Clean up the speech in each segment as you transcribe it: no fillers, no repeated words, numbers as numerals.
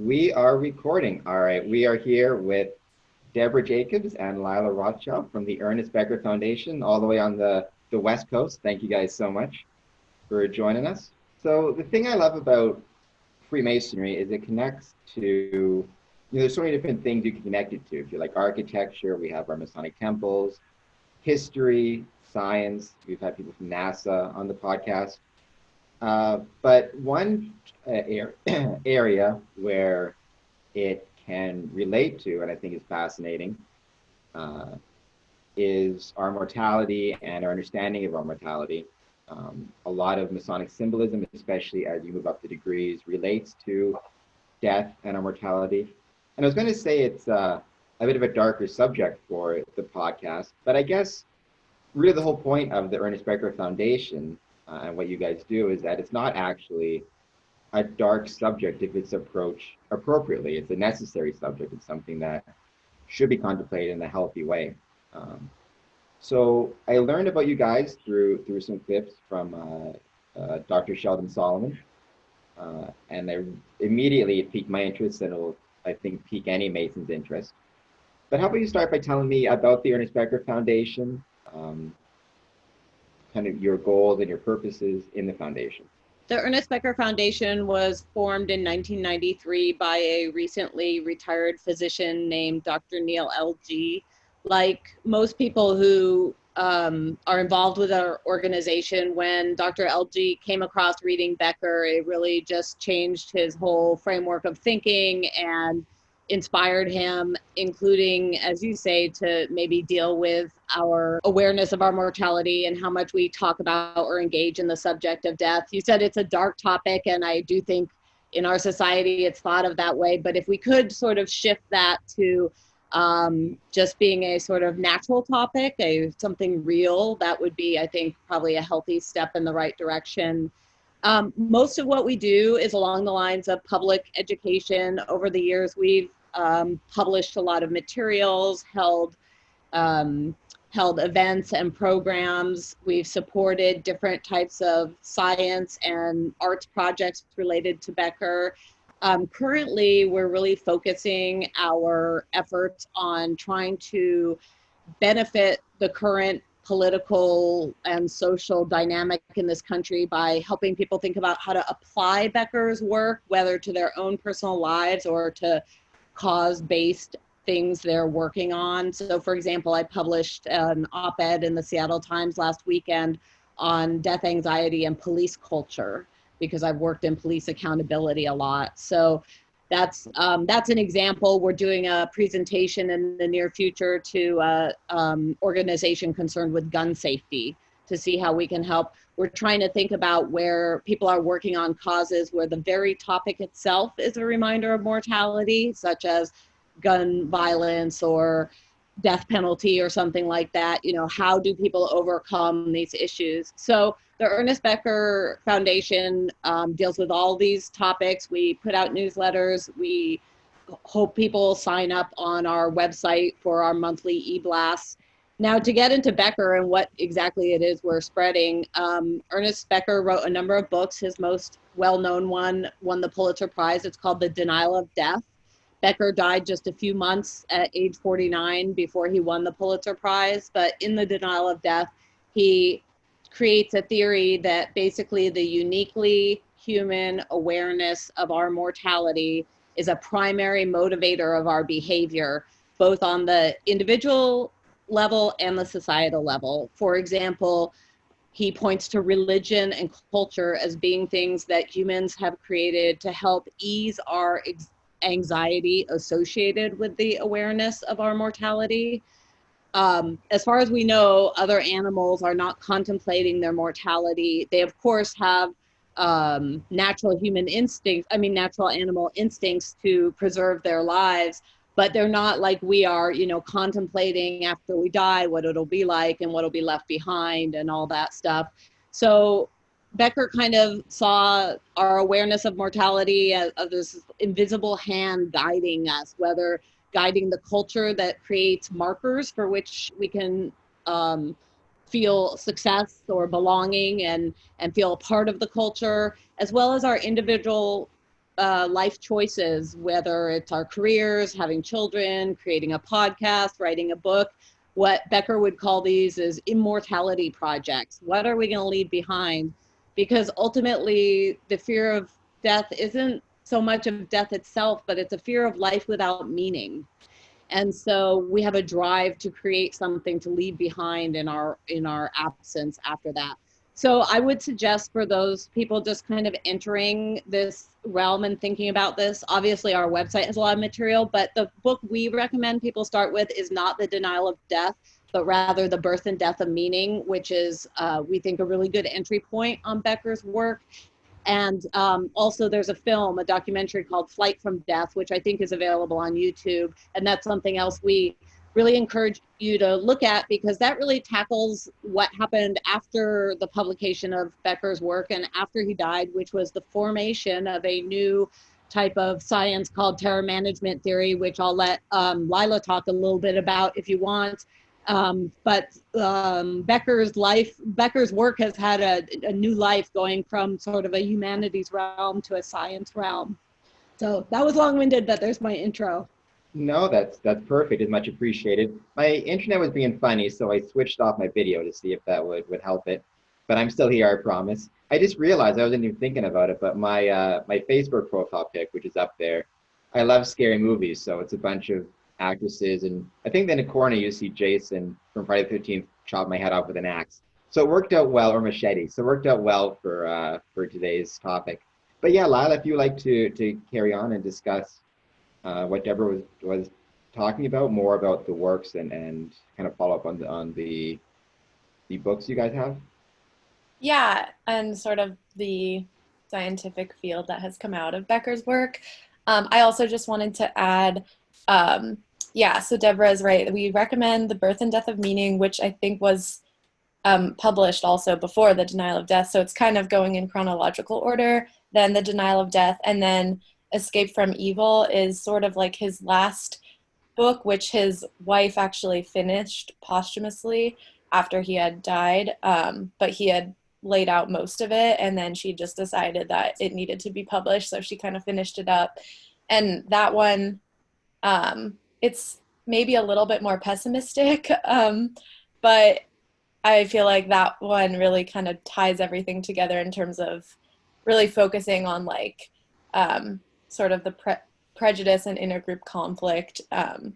We are recording. All right, we are here with Deborah Jacobs and Lyla Rothschild from the Ernest Becker Foundation, all the way on the West Coast. Thank you guys so much for joining us. So the thing I love about Freemasonry is it connects to, there's so many different things you can connect it to. If you like architecture, we have our Masonic temples, history, science. We've had people from NASA on the podcast. But one area where it can relate to, and I think is fascinating, is our mortality and our understanding of our mortality. A lot of Masonic symbolism, especially as you move up the degrees, relates to death and our mortality. And I was going to say it's a bit of a darker subject for the podcast, but I guess really the whole point of the Ernest Becker Foundation and what you guys do is that it's not actually a dark subject if it's approached appropriately. It's a necessary subject. It's something that should be contemplated in a healthy way. So I learned about you guys through some clips from Dr. Sheldon Solomon, and immediately it piqued my interest, and it'll, I think, pique any Mason's interest. But how about you start by telling me about the Ernest Becker Foundation, kind of your goals and your purposes in the foundation. The Ernest Becker Foundation was formed in 1993 by a recently retired physician named Dr. Neil L.G. Like most people who are involved with our organization, when Dr. L.G. came across reading Becker, it really just changed his whole framework of thinking and inspired him, including, as you say, to maybe deal with our awareness of our mortality and how much we talk about or engage in the subject of death. You said it's a dark topic, and I do think in our society it's thought of that way, but if we could sort of shift that to just being a sort of natural topic, something real, that would be, I think, probably a healthy step in the right direction. Most of what we do is along the lines of public education. Over the years, we've published a lot of materials, held events and programs. We've supported different types of science and arts projects related to Becker. Currently, we're really focusing our efforts on trying to benefit the current political and social dynamic in this country by helping people think about how to apply Becker's work, whether to their own personal lives or to cause-based things they're working on. So, for example, I published an op-ed in the Seattle Times last weekend on death anxiety and police culture, because I've worked in police accountability a lot. So that's an example. We're doing a presentation in the near future to an organization concerned with gun safety to see how we can help. We're trying to think about where people are working on causes where the very topic itself is a reminder of mortality, such as gun violence or death penalty or something like that. How do people overcome these issues? So the Ernest Becker Foundation deals with all these topics. We put out newsletters. We hope people sign up on our website for our monthly e-blasts. Now, to get into Becker and what exactly it is we're spreading, Ernest Becker wrote a number of books. His most well-known one won the Pulitzer Prize. It's called The Denial of Death. Becker died just a few months at age 49 before he won the Pulitzer Prize. But in The Denial of Death, he creates a theory that basically the uniquely human awareness of our mortality is a primary motivator of our behavior, both on the individual level and the societal level. For example, he points to religion and culture as being things that humans have created to help ease our anxiety associated with the awareness of our mortality. As far as we know, other animals are not contemplating their mortality. They, of course, have natural animal instincts to preserve their lives, but they're not like we are, contemplating after we die what it'll be like and what'll be left behind and all that stuff. So Becker kind of saw our awareness of mortality as this invisible hand guiding us, whether guiding the culture that creates markers for which we can feel success or belonging and feel a part of the culture, as well as our individual life choices, whether it's our careers, having children, creating a podcast, writing a book. What Becker would call these is immortality projects. What are we going to leave behind? Because ultimately, the fear of death isn't so much of death itself, but it's a fear of life without meaning. And so we have a drive to create something to leave behind in our absence after that. So I would suggest for those people just kind of entering this realm and thinking about this, obviously our website has a lot of material, but the book we recommend people start with is not The Denial of Death, but rather The Birth and Death of Meaning, which is, we think, a really good entry point on Becker's work. And also there's a documentary called Flight from Death, which I think is available on YouTube. And that's something else we really encourage you to look at, because that really tackles what happened after the publication of Becker's work and after he died, which was the formation of a new type of science called terror management theory, which I'll let Lyla talk a little bit about if you want. Becker's work has had a new life, going from sort of a humanities realm to a science realm. So that was long-winded, but there's my intro. No, that's perfect. It's much appreciated. My internet was being funny, so I switched off my video to see if that would help it. But I'm still here, I promise. I just realized I wasn't even thinking about it, but my Facebook profile pic, which is up there, I love scary movies, so it's a bunch of actresses, and I think in the corner you see Jason from Friday the 13th chop my head off with an axe. So it worked out well, or machete. So it worked out well for today's topic. But yeah, Lila, if you like to carry on and discuss what Deborah was talking about, more about the works and kind of follow up on the books you guys have. Yeah, and sort of the scientific field that has come out of Becker's work. I also just wanted to add, so Deborah is right. We recommend The Birth and Death of Meaning, which I think was published also before The Denial of Death. So it's kind of going in chronological order, then The Denial of Death, and then Escape from Evil is sort of like his last book, which his wife actually finished posthumously after he had died, but he had laid out most of it, and then she just decided that it needed to be published, so she kind of finished it up. And that one, it's maybe a little bit more pessimistic, but I feel like that one really kind of ties everything together in terms of really focusing on like sort of the prejudice and intergroup conflict,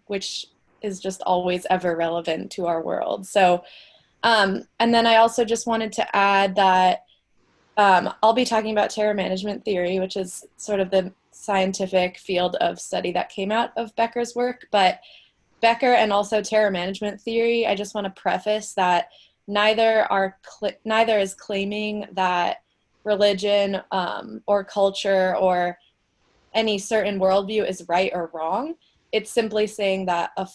which is just always ever relevant to our world. So, and then I also just wanted to add that I'll be talking about terror management theory, which is sort of the scientific field of study that came out of Becker's work. But Becker and also terror management theory, I just want to preface that neither is claiming that religion or culture or any certain worldview is right or wrong. It's simply saying that a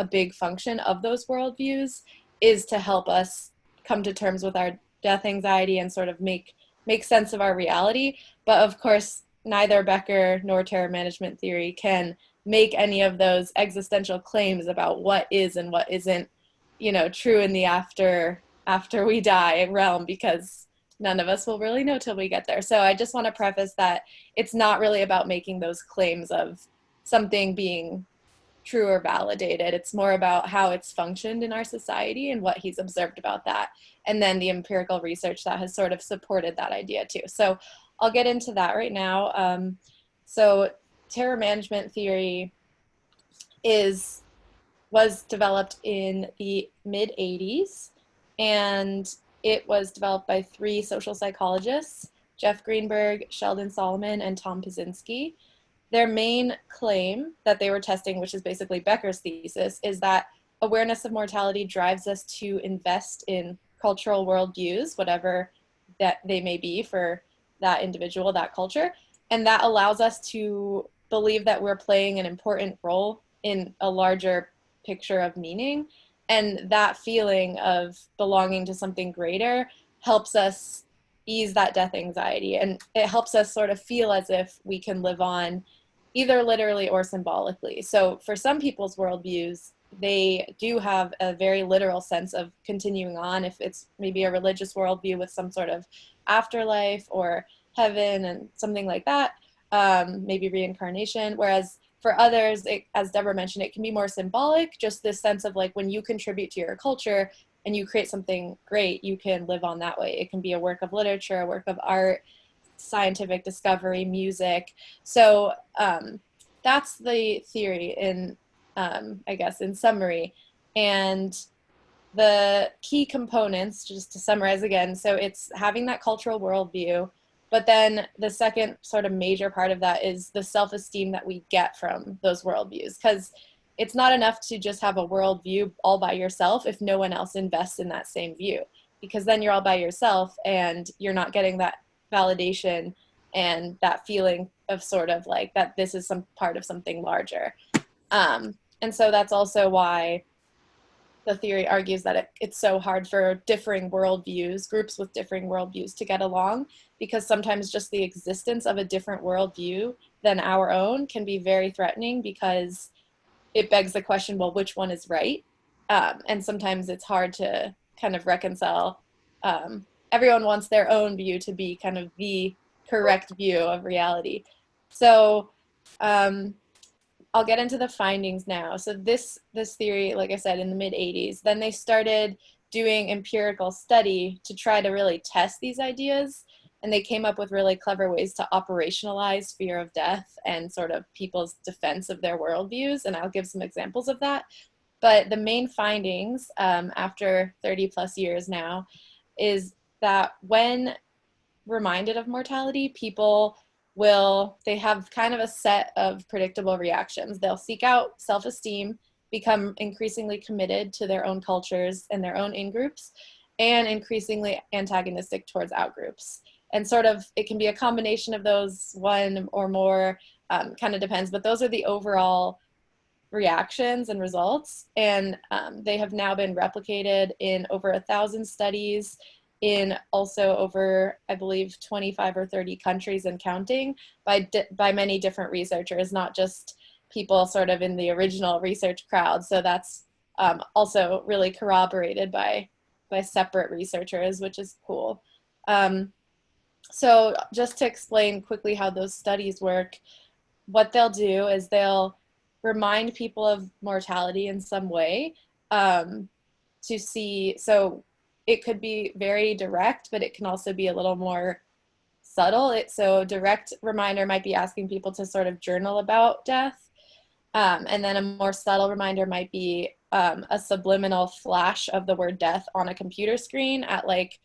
big function of those worldviews is to help us come to terms with our death anxiety and sort of make sense of our reality. But of course, neither Becker nor terror management theory can make any of those existential claims about what is and what isn't, true in the after we die realm, because none of us will really know till we get there. So I just want to preface that it's not really about making those claims of something being true or validated. It's more about how it's functioned in our society and what he's observed about that. And then the empirical research that has sort of supported that idea too. So I'll get into that right now. So terror management theory was developed in the mid-'80s, and it was developed by 3 social psychologists, Jeff Greenberg, Sheldon Solomon, and Tom Pazinski. Their main claim that they were testing, which is basically Becker's thesis, is that awareness of mortality drives us to invest in cultural worldviews, whatever that they may be for that individual, that culture. And that allows us to believe that we're playing an important role in a larger picture of meaning. And that feeling of belonging to something greater helps us ease that death anxiety. And it helps us sort of feel as if we can live on either literally or symbolically. So for some people's worldviews, they do have a very literal sense of continuing on, if it's maybe a religious worldview with some sort of afterlife or heaven and something like that. maybe reincarnation, whereas for others, as Deborah mentioned, it can be more symbolic, just this sense of like when you contribute to your culture and you create something great, you can live on that way. It can be a work of literature, a work of art, scientific discovery, music. So that's the theory in, I guess, in summary. And the key components, just to summarize again, so it's having that cultural worldview, but then the second sort of major part of that is the self-esteem that we get from those worldviews. Because it's not enough to just have a worldview all by yourself if no one else invests in that same view. Because then you're all by yourself and you're not getting that validation and that feeling of sort of like that this is some part of something larger. And so that's also why the theory argues that it's so hard for differing worldviews, groups with differing worldviews, to get along, because sometimes just the existence of a different worldview than our own can be very threatening, because it begs the question, well, which one is right? And sometimes it's hard to kind of reconcile. Everyone wants their own view to be kind of the correct view of reality. So I'll get into the findings now. So this theory, like I said, in the mid-'80s, then they started doing empirical study to try to really test these ideas. And they came up with really clever ways to operationalize fear of death and sort of people's defense of their worldviews. And I'll give some examples of that. But the main findings after 30 plus years now is that when reminded of mortality, people they have kind of a set of predictable reactions. They'll seek out self-esteem, become increasingly committed to their own cultures and their own in-groups, and increasingly antagonistic towards out-groups. And sort of, it can be a combination of those, one or more, kind of depends, but those are the overall reactions and results. And they have now been replicated in over 1,000 studies, in also over, I believe, 25 or 30 countries and counting, by many different researchers, not just people sort of in the original research crowd. So that's also really corroborated by separate researchers, which is cool. So just to explain quickly how those studies work, what they'll do is they'll remind people of mortality in some way, to see, so it could be very direct, but it can also be a little more subtle. So direct reminder might be asking people to sort of journal about death. And then a more subtle reminder might be a subliminal flash of the word death on a computer screen at like,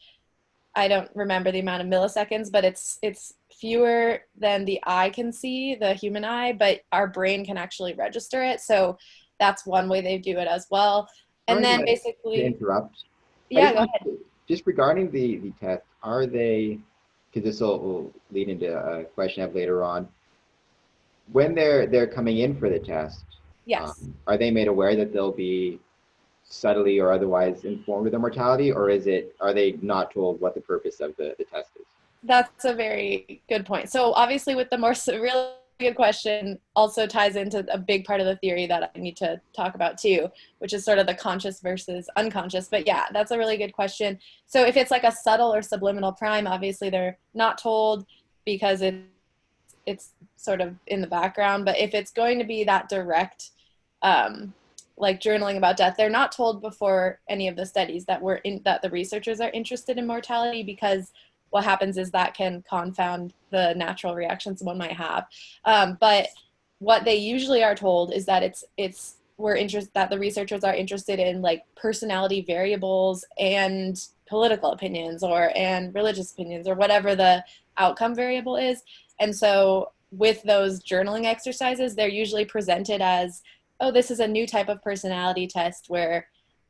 I don't remember the amount of milliseconds, but it's fewer than the eye can see, the human eye, but our brain can actually register it. So that's one way they do it as well. And then basically... To interrupt. Yeah, go ahead. Just regarding the test, are they, because this will lead into a question I have later on, when they're coming in for the test, yes, are they made aware that they'll be subtly or otherwise informed of their mortality, or are they not told what the purpose of the test is? That's a very good point. So obviously with the more really good question also ties into a big part of the theory that I need to talk about too, which is sort of the conscious versus unconscious. But yeah, that's a really good question. So if it's like a subtle or subliminal prime, obviously they're not told because it's sort of in the background. But if it's going to be that direct, like journaling about death, they're not told before any of the studies that the researchers are interested in mortality, because what happens is that can confound the natural reactions one might have. But what they usually are told is that that the researchers are interested in like personality variables and political opinions and religious opinions, or whatever the outcome variable is. And so with those journaling exercises, they're usually presented as, oh, this is a new type of personality test where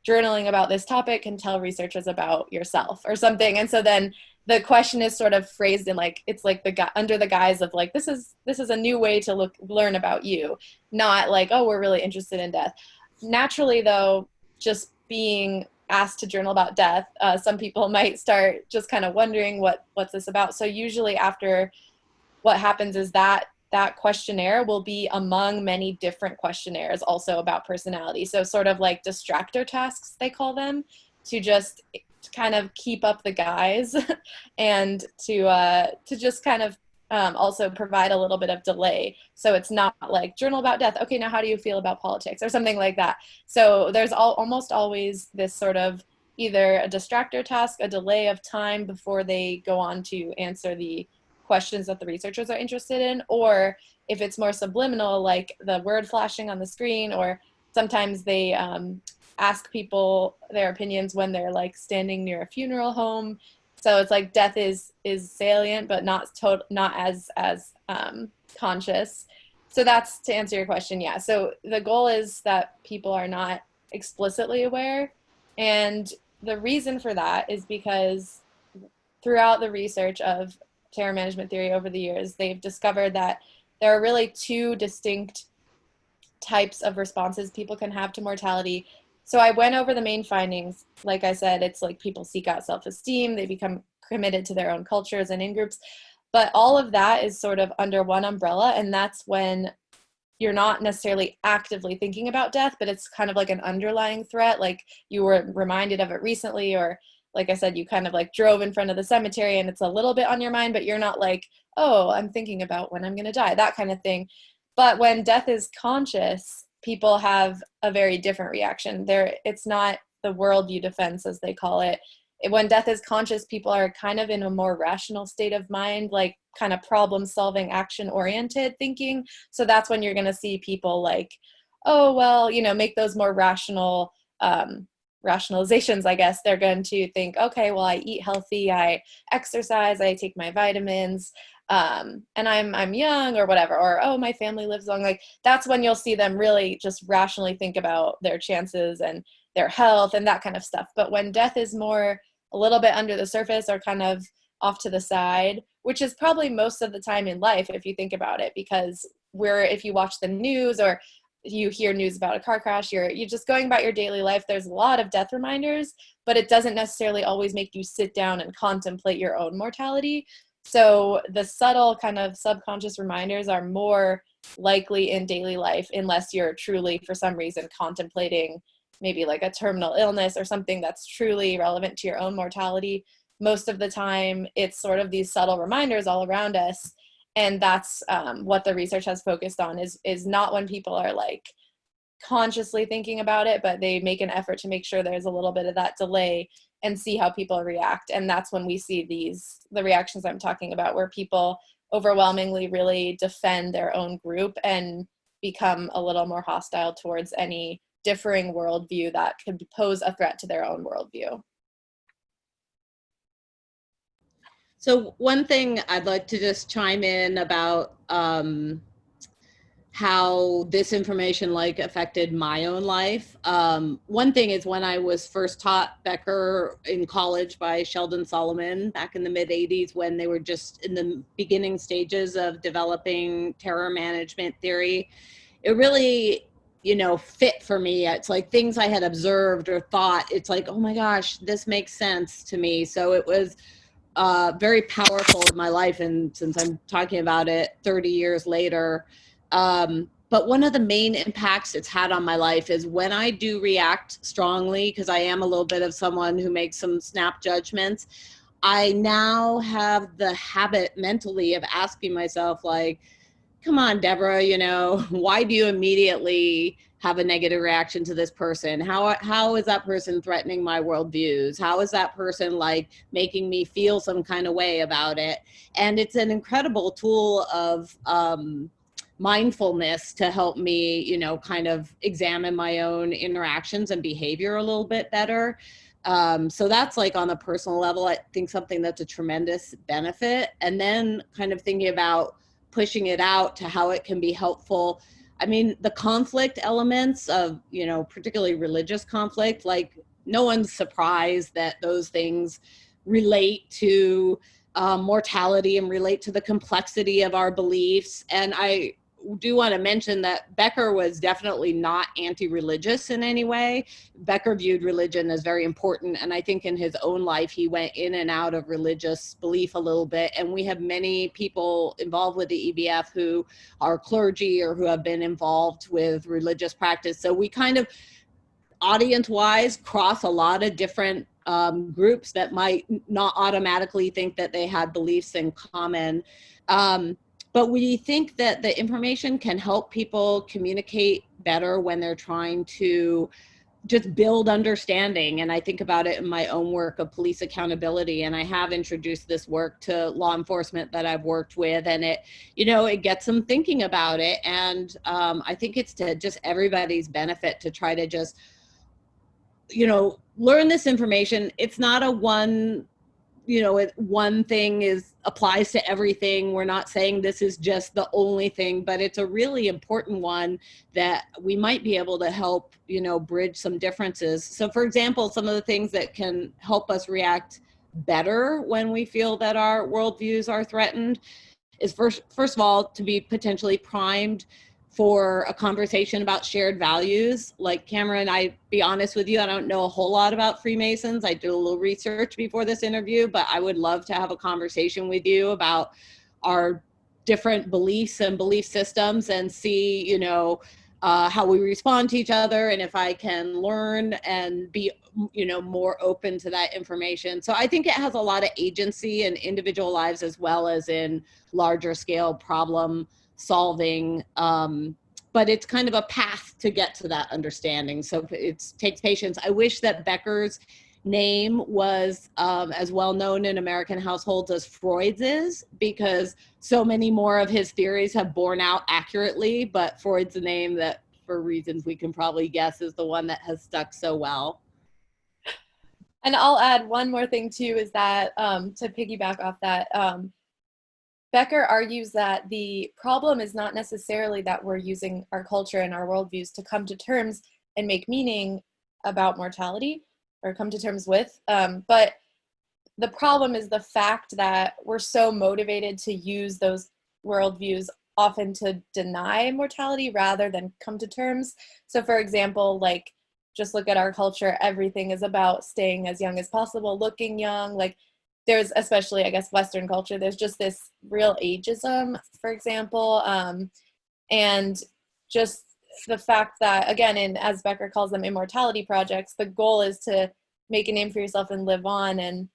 journaling about this topic can tell researchers about yourself or something. And so then the question is sort of phrased in like, it's like under the guise of like, this is a new way to learn about you, not like, oh, we're really interested in death. Naturally though, just being asked to journal about death, some people might start just kind of wondering what's this about. So usually after, what happens is that questionnaire will be among many different questionnaires also about personality. So sort of like distractor tasks, they call them, to just kind of keep up the guys and to just kind of also provide a little bit of delay. So it's not like journal about death. Okay, now how do you feel about politics or something like that? So there's almost always this sort of either a distractor task, a delay of time before they go on to answer the questions that the researchers are interested in, or if it's more subliminal, like the word flashing on the screen, or sometimes they ask people their opinions when they're like standing near a funeral home. So it's like death is salient, but not as conscious. So that's to answer your question. Yeah. So the goal is that people are not explicitly aware, and the reason for that is because throughout the research of terror management theory over the years, they've discovered that there are really two distinct types of responses people can have to mortality. So I went over the main findings. Like I said, it's like people seek out self-esteem, they become committed to their own cultures and in-groups. But all of that is sort of under one umbrella, and that's when you're not necessarily actively thinking about death, but it's kind of like an underlying threat, like you were reminded of it recently, or like I said, you kind of like drove in front of the cemetery and it's a little bit on your mind, but you're not like, oh, I'm thinking about when I'm going to die, that kind of thing. But when death is conscious, people have a very different reaction. It's not the worldview defense, as they call it. When death is conscious, people are kind of in a more rational state of mind, like kind of problem-solving, action-oriented thinking. So that's when you're going to see people like, oh, well, make those more rational rationalizations, I guess. They're going to think, okay, well, I eat healthy, I exercise, I take my vitamins, and I'm young or whatever, or, oh, my family lives long. Like that's when you'll see them really just rationally think about their chances and their health and that kind of stuff. But when death is more a little bit under the surface or kind of off to the side, which is probably most of the time in life, if you think about it, because if you watch the news or you hear news about a car crash, you're just going about your daily life. There's a lot of death reminders, but it doesn't necessarily always make you sit down and contemplate your own mortality. So the subtle kind of subconscious reminders are more likely in daily life, unless you're truly, for some reason, contemplating maybe like a terminal illness or something that's truly relevant to your own mortality. Most of the time, it's sort of these subtle reminders all around us. And that's what the research has focused on, is not when people are like consciously thinking about it, but they make an effort to make sure there's a little bit of that delay and see how people react. And that's when we see the reactions I'm talking about, where people overwhelmingly really defend their own group and become a little more hostile towards any differing worldview that could pose a threat to their own worldview. So one thing I'd like to just chime in about how this information like affected my own life. One thing is when I was first taught Becker in college by Sheldon Solomon back in the mid 80s, when they were just in the beginning stages of developing terror management theory, it really, fit for me. It's like things I had observed or thought, it's like, oh my gosh, this makes sense to me. So it was very powerful in my life. And since I'm talking about it 30 years later, but one of the main impacts it's had on my life is when I do react strongly, because I am a little bit of someone who makes some snap judgments, I now have the habit mentally of asking myself, like, come on, Deborah, why do you immediately have a negative reaction to this person? How is that person threatening my worldviews? How is that person like making me feel some kind of way about it? And it's an incredible tool of mindfulness to help me, kind of examine my own interactions and behavior a little bit better. So that's like on a personal level, I think something that's a tremendous benefit. And then kind of thinking about pushing it out to how it can be helpful. I mean, the conflict elements of, particularly religious conflict, like no one's surprised that those things relate to mortality and relate to the complexity of our beliefs. And I do want to mention that Becker was definitely not anti-religious in any way. Becker viewed religion as very important. And I think in his own life, he went in and out of religious belief a little bit. And we have many people involved with the EBF who are clergy or who have been involved with religious practice. So we kind of, audience-wise, cross a lot of different groups that might not automatically think that they had beliefs in common. But we think that the information can help people communicate better when they're trying to just build understanding. And I think about it in my own work of police accountability. And I have introduced this work to law enforcement that I've worked with, and it, it gets them thinking about it. And I think it's to just everybody's benefit to try to just, learn this information. It's not a one thing applies to everything. We're not saying this is just the only thing, but it's a really important one that we might be able to help, bridge some differences. So for example, some of the things that can help us react better when we feel that our worldviews are threatened is first of all, to be potentially primed for a conversation about shared values. Like Cameron, I be honest with you, I don't know a whole lot about Freemasons. I did a little research before this interview, but I would love to have a conversation with you about our different beliefs and belief systems and see, how we respond to each other, and if I can learn and be, more open to that information. So I think it has a lot of agency in individual lives as well as in larger scale problem solving, but it's kind of a path to get to that understanding. So it takes patience. I wish that Becker's name was as well known in American households as Freud's is, because so many more of his theories have borne out accurately, but Freud's the name that, for reasons we can probably guess, is the one that has stuck so well. And I'll add one more thing too, is that to piggyback off that, Becker argues that the problem is not necessarily that we're using our culture and our worldviews to come to terms and make meaning about mortality or come to terms with, but the problem is the fact that we're so motivated to use those worldviews often to deny mortality rather than come to terms. So for example, like, just look at our culture, everything is about staying as young as possible, looking young, like, there's, especially, I guess, Western culture, there's just this real ageism, for example, and just the fact that, again, as Becker calls them, immortality projects, the goal is to make a name for yourself and live on, and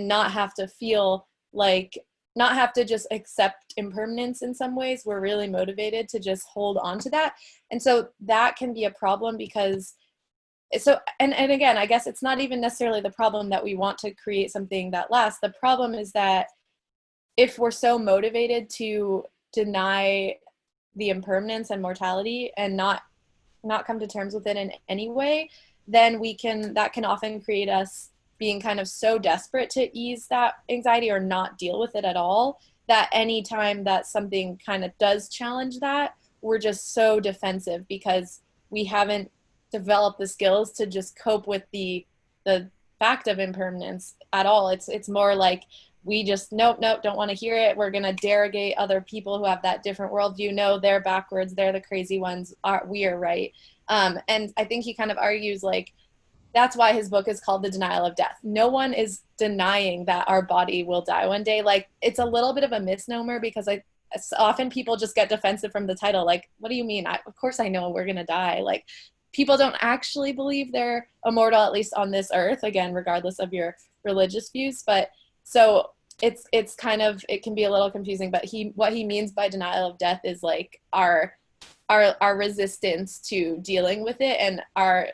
not have to feel like, not have to just accept impermanence in some ways. We're really motivated to just hold on to that. And so that can be a problem because, so, and again, I guess it's not even necessarily the problem that we want to create something that lasts. The problem is that if we're so motivated to deny the impermanence and mortality and not come to terms with it in any way, then that can often create us being kind of so desperate to ease that anxiety or not deal with it at all, that anytime that something kind of does challenge that, we're just so defensive because we haven't develop the skills to just cope with the fact of impermanence at all. It's more like we just nope, don't want to hear it. We're gonna derogate other people who have that different worldview. No, they're backwards. They're the crazy ones. We are right. And I think he kind of argues like that's why his book is called The Denial of Death. No one is denying that our body will die one day. Like, it's a little bit of a misnomer because often people just get defensive from the title. Like, what do you mean? Of course I know we're gonna die. Like, people don't actually believe they're immortal, at least on this earth, again, regardless of your religious views. But so it's kind of, it can be a little confusing, but what he means by denial of death is like our resistance to dealing with it and our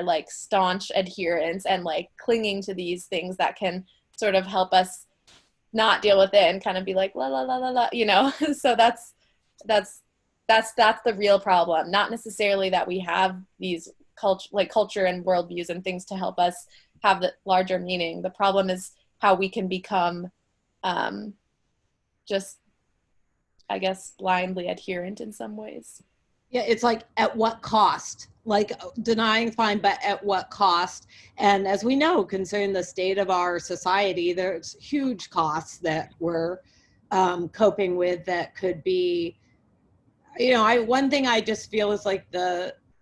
like staunch adherence and like clinging to these things that can sort of help us not deal with it and kind of be like, la, la, la, la, la, so that's the real problem. Not necessarily that we have these culture and worldviews and things to help us have the larger meaning. The problem is how we can become just, I guess, blindly adherent in some ways. Yeah, it's like, at what cost? Like, denying fine, but at what cost? And as we know, concerning the state of our society, there's huge costs that we're coping with that could be, one thing I just feel is like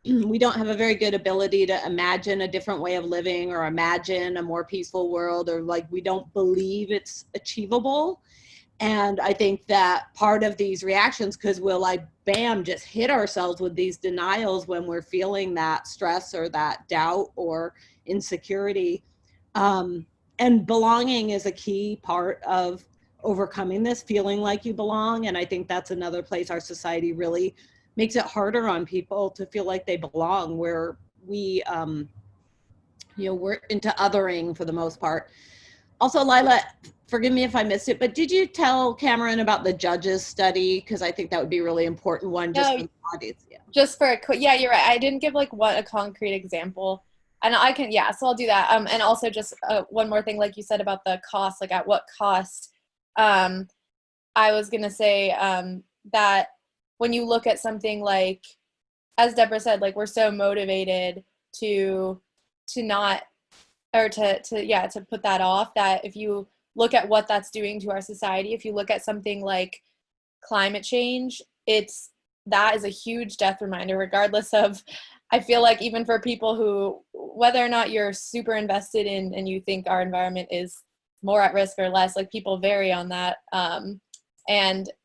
we don't have a very good ability to imagine a different way of living or imagine a more peaceful world, or like we don't believe it's achievable. And I think that part of these reactions, because we'll like, bam, just hit ourselves with these denials when we're feeling that stress or that doubt or insecurity. And belonging is a key part of overcoming this, feeling like you belong. And I think that's another place our society really makes it harder on people to feel like they belong, where we, we're into othering for the most part. Also, Lyla, forgive me if I missed it, but did you tell Cameron about the judges study? Because I think that would be a really important one just No, for the audience. Yeah. just for a quick, yeah, you're right. I didn't give like what a concrete example, and I can, yeah, so I'll do that. And also just one more thing, like you said about the cost, like at what cost. I was gonna say that when you look at something like, as Deborah said, like we're so motivated to not, or to put that off, that if you look at what that's doing to our society, if you look at something like climate change, that is a huge death reminder, regardless of, I feel like even for people who, whether or not you're super invested in and you think our environment is more at risk or less, like people vary on that.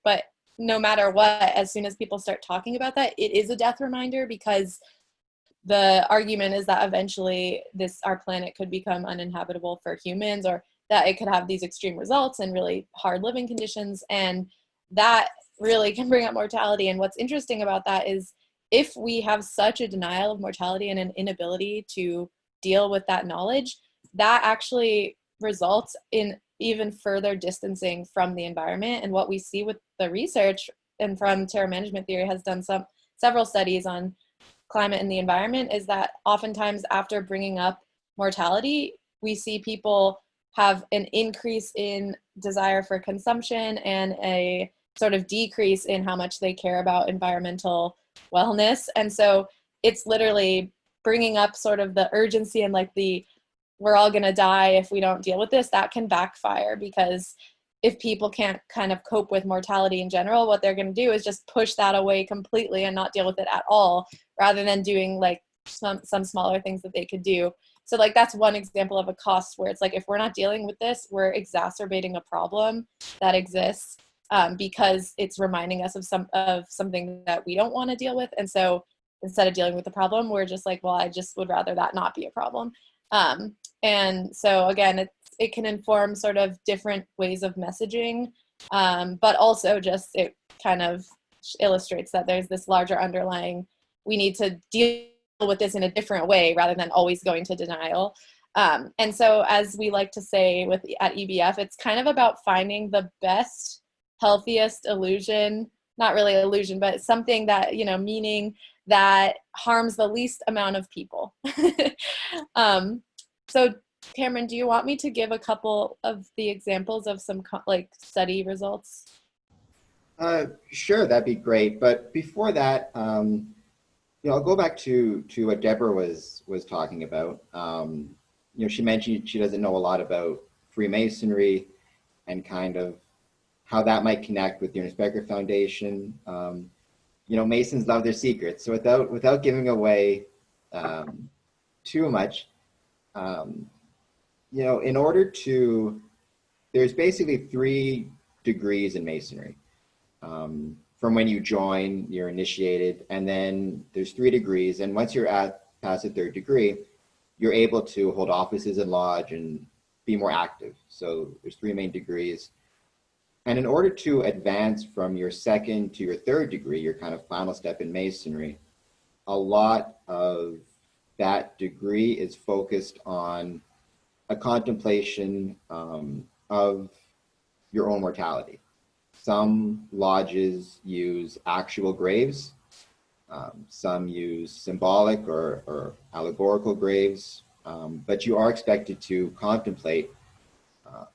But no matter what, as soon as people start talking about that, it is a death reminder, because the argument is that eventually our planet could become uninhabitable for humans, or that it could have these extreme results and really hard living conditions. And that really can bring up mortality. And what's interesting about that is, if we have such a denial of mortality and an inability to deal with that knowledge, that actually results in even further distancing from the environment. And what we see with the research, and from terror management theory has done several studies on climate and the environment, is that oftentimes after bringing up mortality, we see people have an increase in desire for consumption and a sort of decrease in how much they care about environmental wellness. And so it's literally bringing up sort of the urgency and like we're all going to die if we don't deal with this. That can backfire, because if people can't kind of cope with mortality in general, what they're going to do is just push that away completely and not deal with it at all, rather than doing like some smaller things that they could do. So like that's one example of a cost where it's like, if we're not dealing with this, we're exacerbating a problem that exists, because it's reminding us of something that we don't want to deal with. And so instead of dealing with the problem, we're just like, well, I just would rather that not be a problem. And so again, it can inform sort of different ways of messaging, but also just it kind of illustrates that there's this larger underlying, we need to deal with this in a different way rather than always going to denial. And so, as we like to say at EBF, it's kind of about finding the best, healthiest illusion, not really illusion, but something that, meaning that harms the least amount of people. So Cameron, do you want me to give a couple of the examples of some study results? Sure, that'd be great. But before that, I'll go back to what Deborah was talking about. She mentioned she doesn't know a lot about Freemasonry and kind of how that might connect with the Ernest Becker Foundation. Masons love their secrets. So without giving away too much, in order to, there's basically 3 degrees in Masonry. From when you join, you're initiated, and then there's 3 degrees. And once you're past the 3rd degree, you're able to hold offices in lodge and be more active. So there's 3 main degrees. And in order to advance from your 2nd to your 3rd degree, your kind of final step in Masonry, a lot of that degree is focused on a contemplation of your own mortality. Some lodges use actual graves. Some use symbolic or allegorical graves. But you are expected to contemplate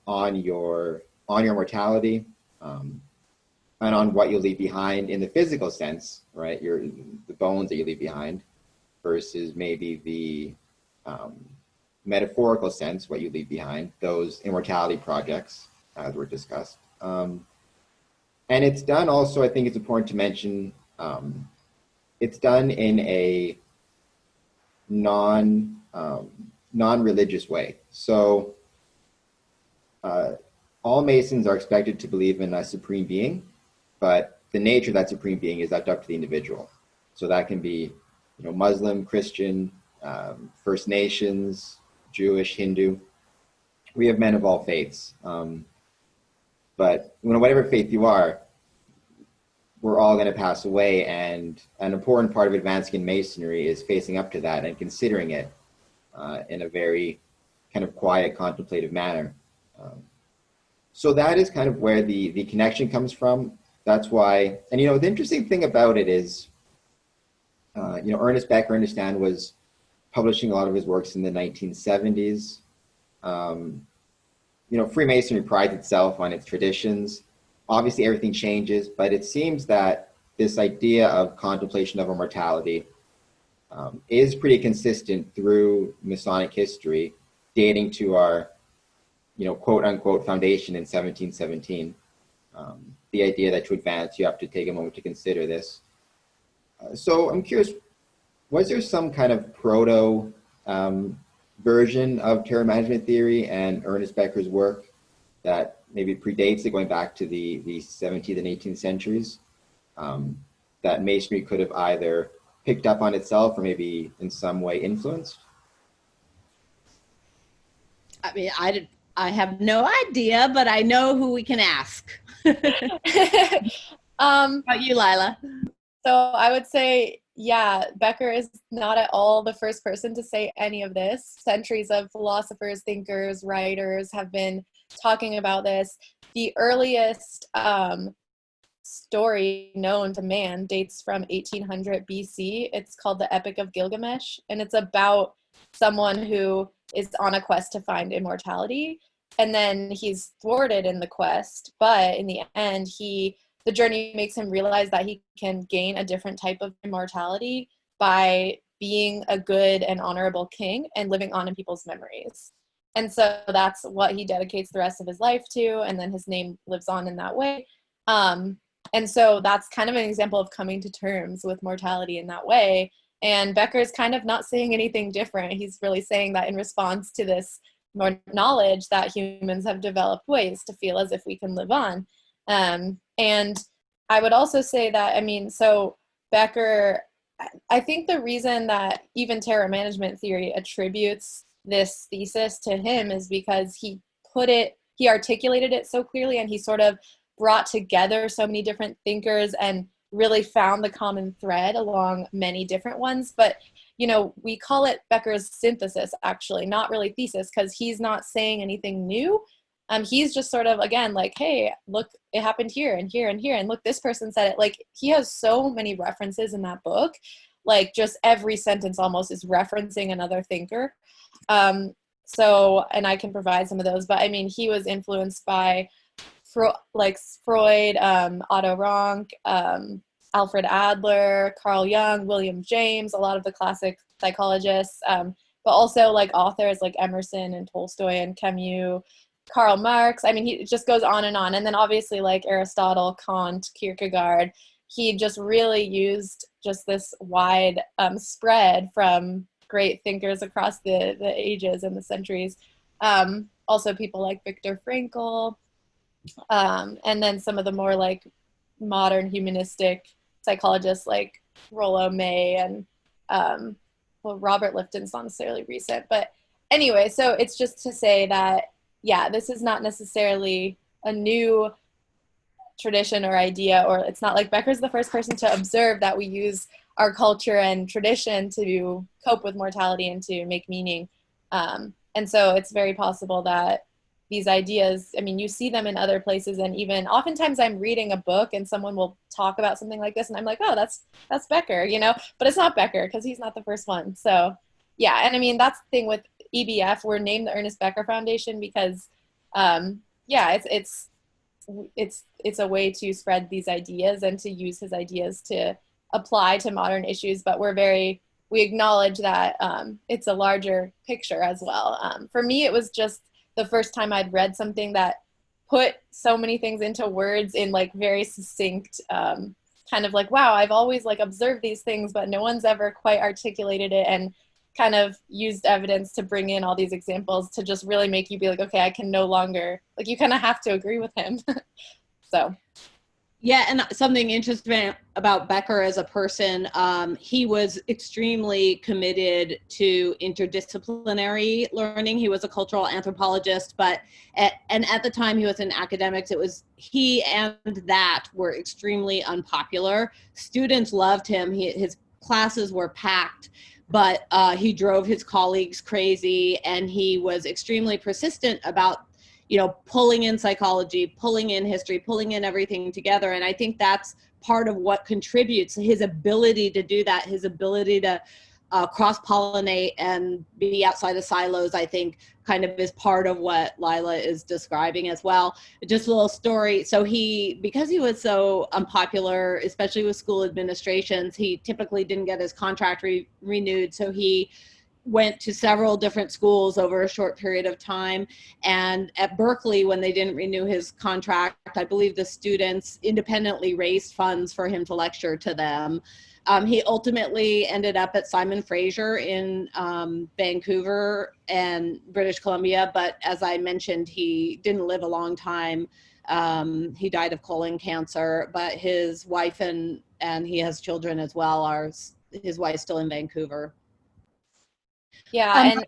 on your mortality and on what you leave behind in the physical sense, right? The bones that you leave behind, versus maybe the metaphorical sense, what you leave behind, those immortality projects as were discussed. And it's done also, I think it's important to mention, it's done in a non-religious way. So all Masons are expected to believe in a supreme being, but the nature of that supreme being is up to the individual. So that can be, Muslim, Christian, First Nations, Jewish, Hindu. we have men of all faiths. But whatever faith you are, we're all going to pass away, and an important part of advancing in Masonry is facing up to that and considering it in a very kind of quiet, contemplative manner. So that is kind of where the connection comes from. That's why, and the interesting thing about it is, Ernest Becker, understand, was publishing a lot of his works in the 1970s. Freemasonry prides itself on its traditions. Obviously, everything changes, but it seems that this idea of contemplation of immortality is pretty consistent through Masonic history, dating to our, quote unquote, foundation in 1717. The idea that to advance, you have to take a moment to consider this. So I'm curious, was there some kind of proto version of terror management theory and Ernest Becker's work that maybe predates it, going back to the 17th and 18th centuries, that Masonry could have either picked up on itself or maybe in some way influenced? I mean, I have no idea, but I know who we can ask. How about you, Lyla? So I would say, yeah, Becker is not at all the first person to say any of this. Centuries of philosophers, thinkers, writers have been talking about this. The earliest story known to man dates from 1800 BC. It's called the Epic of Gilgamesh, and it's about someone who is on a quest to find immortality, and then he's thwarted in the quest, but in the end, the journey makes him realize that he can gain a different type of immortality by being a good and honorable king and living on in people's memories. And so that's what he dedicates the rest of his life to, and then his name lives on in that way. And so that's kind of an example of coming to terms with mortality in that way. And Becker's kind of not saying anything different. He's really saying that in response to this more knowledge that humans have developed ways to feel as if we can live on. And I would also say that, so Becker, I think the reason that even terror management theory attributes this thesis to him is because he articulated it so clearly, and he sort of brought together so many different thinkers and really found the common thread along many different ones. But, we call it Becker's synthesis, actually, not really thesis, because he's not saying anything new. He's just sort of, again, like, hey, look, it happened here and here and here, and look, this person said it. Like, he has so many references in that book, like just every sentence almost is referencing another thinker. So, and I can provide some of those, but he was influenced by Freud, Otto Rank, Alfred Adler, Carl Jung, William James, a lot of the classic psychologists, but also like authors like Emerson and Tolstoy and Camus, Karl Marx. He just goes on. And then obviously like Aristotle, Kant, Kierkegaard, he just really used just this wide spread from great thinkers across the ages and the centuries. Also people like Viktor Frankl, and then some of the more like modern humanistic psychologists like Rollo May and Robert Lifton's not necessarily recent, but anyway, so it's just to say that, yeah, this is not necessarily a new tradition or idea, or it's not like Becker's the first person to observe that we use our culture and tradition to cope with mortality and to make meaning. And so it's very possible that these ideas, you see them in other places, and even oftentimes I'm reading a book and someone will talk about something like this and I'm like, oh, that's Becker, but it's not Becker because he's not the first one. So yeah, and that's the thing with EBF, we're named the Ernest Becker Foundation because it's a way to spread these ideas and to use his ideas to apply to modern issues, but we acknowledge that it's a larger picture as well. For me, it was just the first time I'd read something that put so many things into words in like very succinct, kind of like, wow, I've always like observed these things, but no one's ever quite articulated it, and kind of used evidence to bring in all these examples to just really make you be like, okay, I can no longer, like, you kind of have to agree with him. So. Yeah, and something interesting about Becker as a person, he was extremely committed to interdisciplinary learning. He was a cultural anthropologist, but at the time he was in academics, it was he and that were extremely unpopular. Students loved him. His classes were packed, but he drove his colleagues crazy, and he was extremely persistent about pulling in psychology, pulling in history, pulling in everything together. And I think that's part of what contributes his ability to do that, his ability to cross-pollinate and be outside the silos, I think kind of is part of what Lyla is describing as well. Just a little story. So because he was so unpopular, especially with school administrations, he typically didn't get his contract renewed. So he went to several different schools over a short period of time. And at Berkeley, when they didn't renew his contract, I believe the students independently raised funds for him to lecture to them. He ultimately ended up at Simon Fraser in Vancouver and British Columbia. But as I mentioned, he didn't live a long time. He died of colon cancer, but his wife and he has children as well. His wife's still in Vancouver. Yeah, and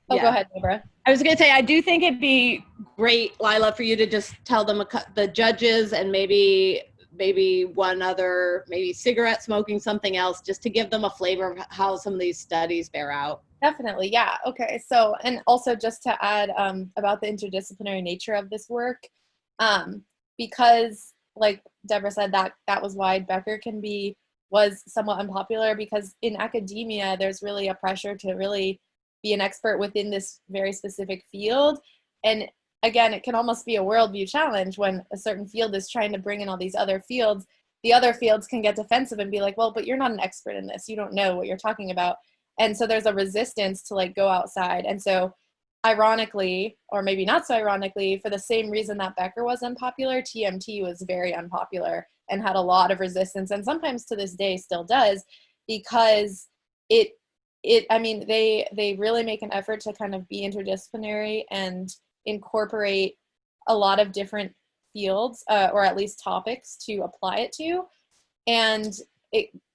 yeah. Go ahead, Deborah. I was going to say, I do think it'd be great, Lyla, for you to just tell them the judges and maybe one other, maybe cigarette smoking, something else, just to give them a flavor of how some of these studies bear out. Definitely, yeah. Okay, so, and also just to add about the interdisciplinary nature of this work, because like Deborah said, that was why Becker was somewhat unpopular, because in academia, there's really a pressure to really be an expert within this very specific field. And again, it can almost be a worldview challenge when a certain field is trying to bring in all these other fields. The other fields can get defensive and be like, well, but you're not an expert in this. You don't know what you're talking about. And so there's a resistance to like go outside. And so ironically, or maybe not so ironically, for the same reason that Becker was unpopular, TMT was very unpopular and had a lot of resistance, and sometimes to this day still does, because they really make an effort to kind of be interdisciplinary and incorporate a lot of different fields, or at least topics to apply it to. And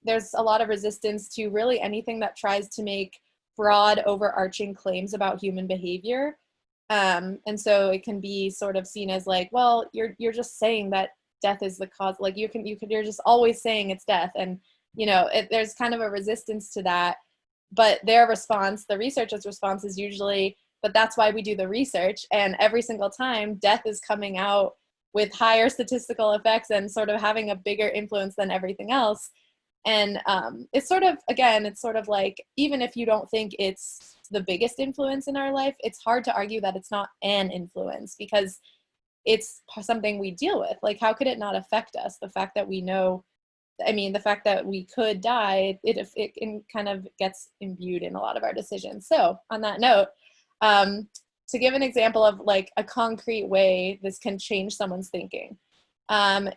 there's a lot of resistance to really anything that tries to make broad overarching claims about human behavior. And so it can be sort of seen as like, well, you're just saying that death is the cause. Like you're just always saying it's death. And, there's kind of a resistance to that. But their response, the researchers' response, is usually, but that's why we do the research. And every single time, death is coming out with higher statistical effects and sort of having a bigger influence than everything else. And it's sort of like, even if you don't think it's the biggest influence in our life, it's hard to argue that it's not an influence, because it's something we deal with. Like, how could it not affect us? The fact that we know, the fact that we could die, it kind of gets imbued in a lot of our decisions. So on that note, to give an example of like a concrete way this can change someone's thinking, the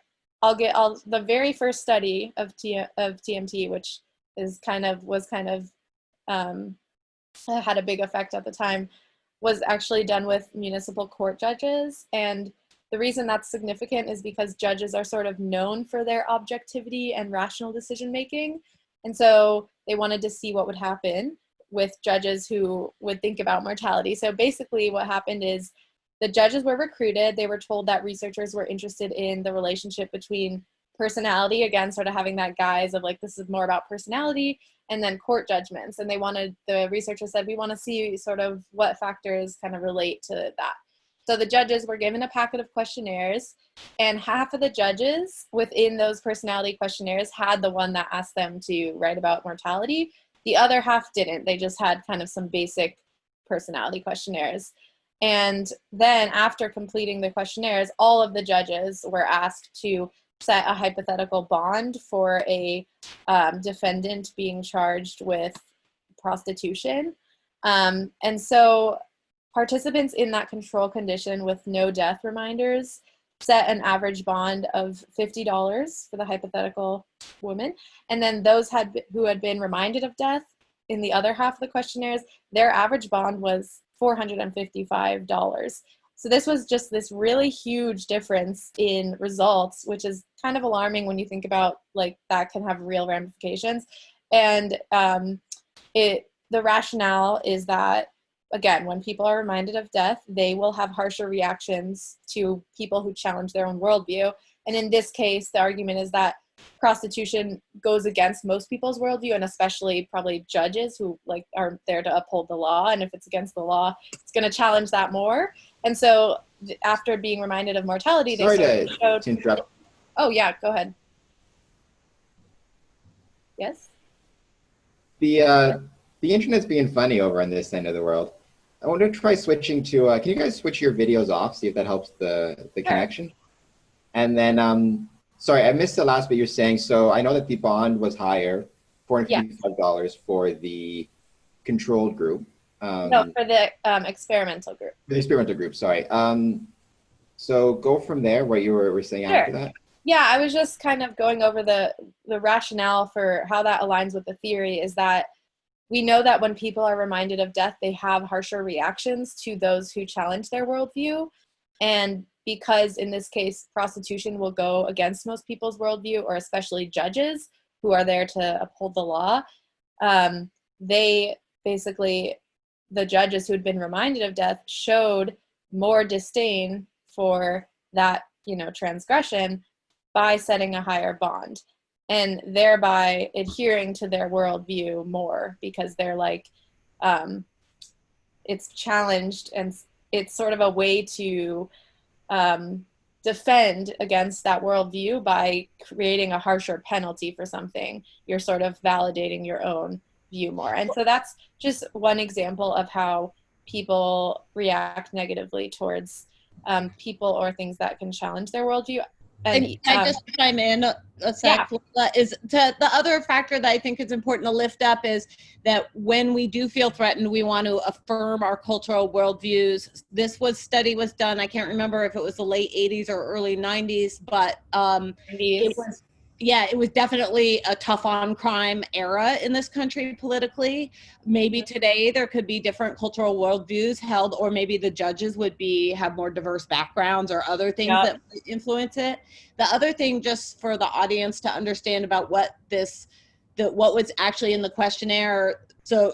very first study of TMT, which had a big effect at the time, was actually done with municipal court judges. And the reason that's significant is because judges are sort of known for their objectivity and rational decision making. And so they wanted to see what would happen with judges who would think about mortality. So basically what happened is the judges were recruited. They were told that researchers were interested in the relationship between personality, again, sort of having that guise of like, this is more about personality, and then court judgments. And the researchers said, we want to see sort of what factors kind of relate to that. So the judges were given a packet of questionnaires, and half of the judges within those personality questionnaires had the one that asked them to write about mortality. The other half didn't. They just had kind of some basic personality questionnaires. And then after completing the questionnaires, all of the judges were asked to set a hypothetical bond for a defendant being charged with prostitution. And so participants in that control condition with no death reminders set an average bond of $50 for the hypothetical woman. And then those who had been reminded of death in the other half of the questionnaires, their average bond was $455. So this was just this really huge difference in results, which is kind of alarming when you think about like that can have real ramifications. And the rationale is that, again, when people are reminded of death, they will have harsher reactions to people who challenge their own worldview. And in this case, the argument is that prostitution goes against most people's worldview, and especially probably judges who like are there to uphold the law. And if it's against the law, it's going to challenge that more. And so after being reminded of mortality, Sorry they to interrupt. Oh yeah, go ahead. Yes? The internet's being funny over on this end of the world. I want to try switching to, can you guys switch your videos off, see if that helps the connection? And then, sorry, I missed the last bit you're saying. So I know that the bond was higher, $455 for the controlled group. No, for the experimental group. The experimental group, sorry. So go from there, what you were saying Sure. after that. Yeah, I was just kind of going over the rationale for how that aligns with the theory is that we know that when people are reminded of death, they have harsher reactions to those who challenge their worldview. And because in this case, prostitution will go against most people's worldview, or especially judges who are there to uphold the law, they basically, the judges who had been reminded of death showed more disdain for that, transgression by setting a higher bond and thereby adhering to their worldview more, because they're like, it's challenged and it's sort of a way to defend against that worldview by creating a harsher penalty for something. You're sort of validating your own view more. And so that's just one example of how people react negatively towards people or things that can challenge their worldview. And can I just chime in a sec? Yeah. The other factor that I think is important to lift up is that when we do feel threatened, we want to affirm our cultural worldviews. This study was done, I can't remember if it was the late 80s or early 90s, but it was definitely a tough on crime era in this country politically. Maybe today there could be different cultural worldviews held, or maybe the judges would have more diverse backgrounds or other things that influence it. The other thing, just for the audience to understand about what was actually in the questionnaire. So,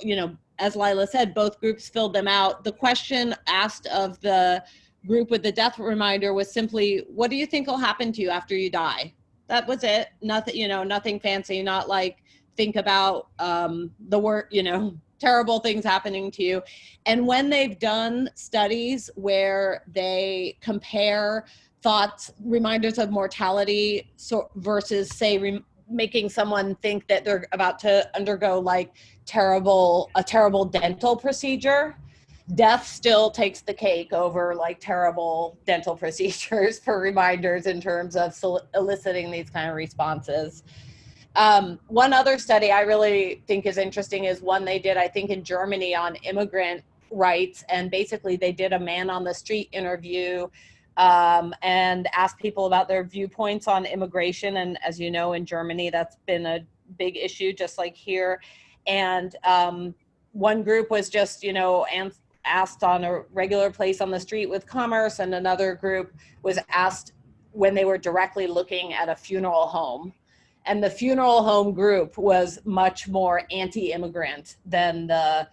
as Lyla said, both groups filled them out. The question asked of the group with the death reminder was simply, what do you think will happen to you after you die? That was it. Nothing, nothing fancy, not like think about the work, terrible things happening to you. And when they've done studies where they compare thoughts, reminders of mortality versus say making someone think that they're about to undergo like a terrible dental procedure, death still takes the cake over like terrible dental procedures for reminders in terms of eliciting these kind of responses. One other study I really think is interesting is one they did, I think, in Germany on immigrant rights. And basically they did a man on the street interview and asked people about their viewpoints on immigration. And as you know, in Germany, that's been a big issue, just like here. And one group was just, asked on a regular place on the street with commerce, and another group was asked when they were directly looking at a funeral home. And the funeral home group was much more anti-immigrant than the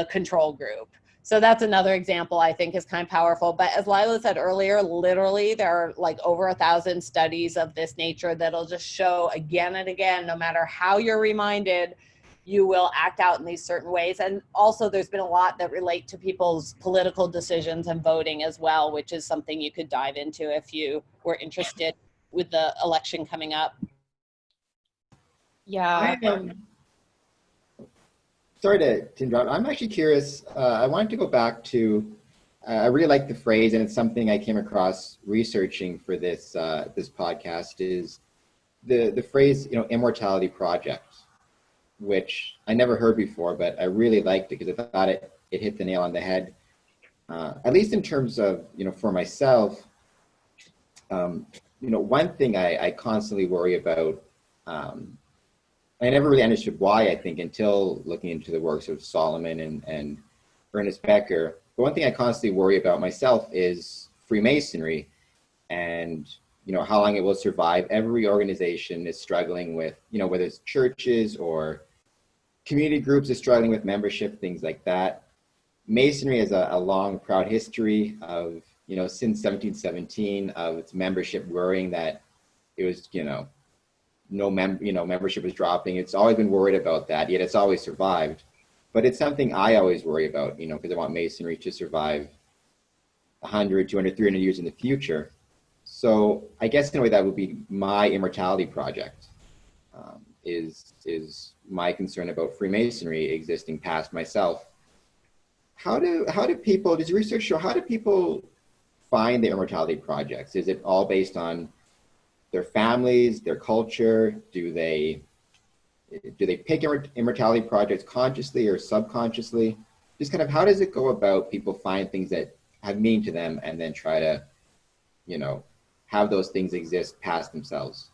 control group. So that's another example I think is kind of powerful. But as Lyla said earlier, literally there are like over 1,000 studies of this nature that'll just show again and again, no matter how you're reminded, you will act out in these certain ways. And also there's been a lot that relate to people's political decisions and voting as well, which is something you could dive into if you were interested with the election coming up. Yeah. Sorry to interrupt. I'm actually curious. I wanted to go back to, I really like the phrase, and it's something I came across researching for this podcast, is the phrase, immortality project, which I never heard before, but I really liked it because I thought it hit the nail on the head. At least in terms of, for myself, one thing I constantly worry about, I never really understood why, I think, until looking into the works of Solomon and Ernest Becker, But one thing I constantly worry about myself is Freemasonry, and how long it will survive. Every organization is struggling with, whether it's churches or community groups is struggling with membership, things like that. Masonry has a long, proud history of, since 1717, of its membership worrying that it was, membership was dropping. It's always been worried about that, yet it's always survived. But it's something I always worry about, because I want Masonry to survive 100, 200, 300 years in the future. So I guess in a way that would be my immortality project, is my concern about Freemasonry existing past myself. How do people, does research show, how do people find their immortality projects? Is it all based on their families, their culture? Do they pick immortality projects consciously or subconsciously? Just kind of, how does it go about people find things that have meaning to them and then try to, have those things exist past themselves?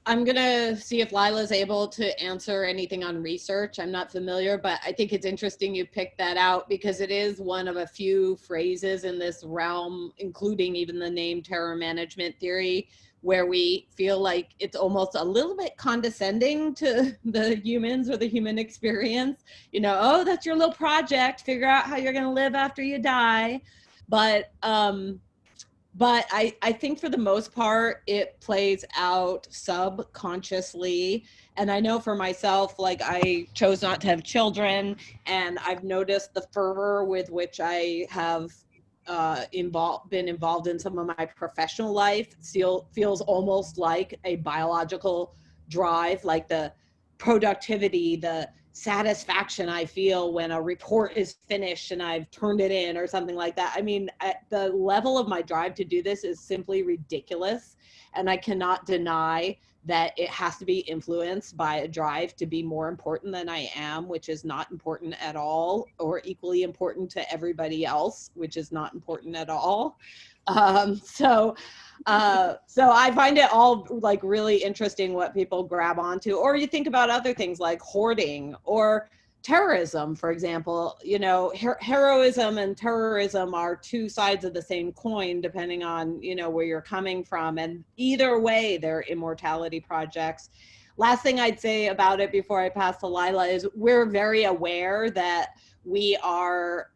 I'm gonna see if Lyla's able to answer anything on research. I'm not familiar, but I think it's interesting you picked that out because it is one of a few phrases in this realm, including even the name terror management theory, where we feel like it's almost a little bit condescending to the humans or the human experience. Oh, that's your little project. Figure out how you're gonna live after you die. But I think for the most part, it plays out subconsciously. And I know for myself, like I chose not to have children, and I've noticed the fervor with which I have been involved in some of my professional life feels almost like a biological drive, like the productivity, the satisfaction I feel when a report is finished and I've turned it in or something like that. I mean, the level of my drive to do this is simply ridiculous. And I cannot deny that it has to be influenced by a drive to be more important than I am, which is not important at all, or equally important to everybody else, which is not important at all. So I find it all like really interesting what people grab onto, or you think about other things like hoarding or terrorism, for example. Heroism and terrorism are two sides of the same coin, depending on, where you're coming from. And either way, they're immortality projects. Last thing I'd say about it before I pass to Lyla is we're very aware that we are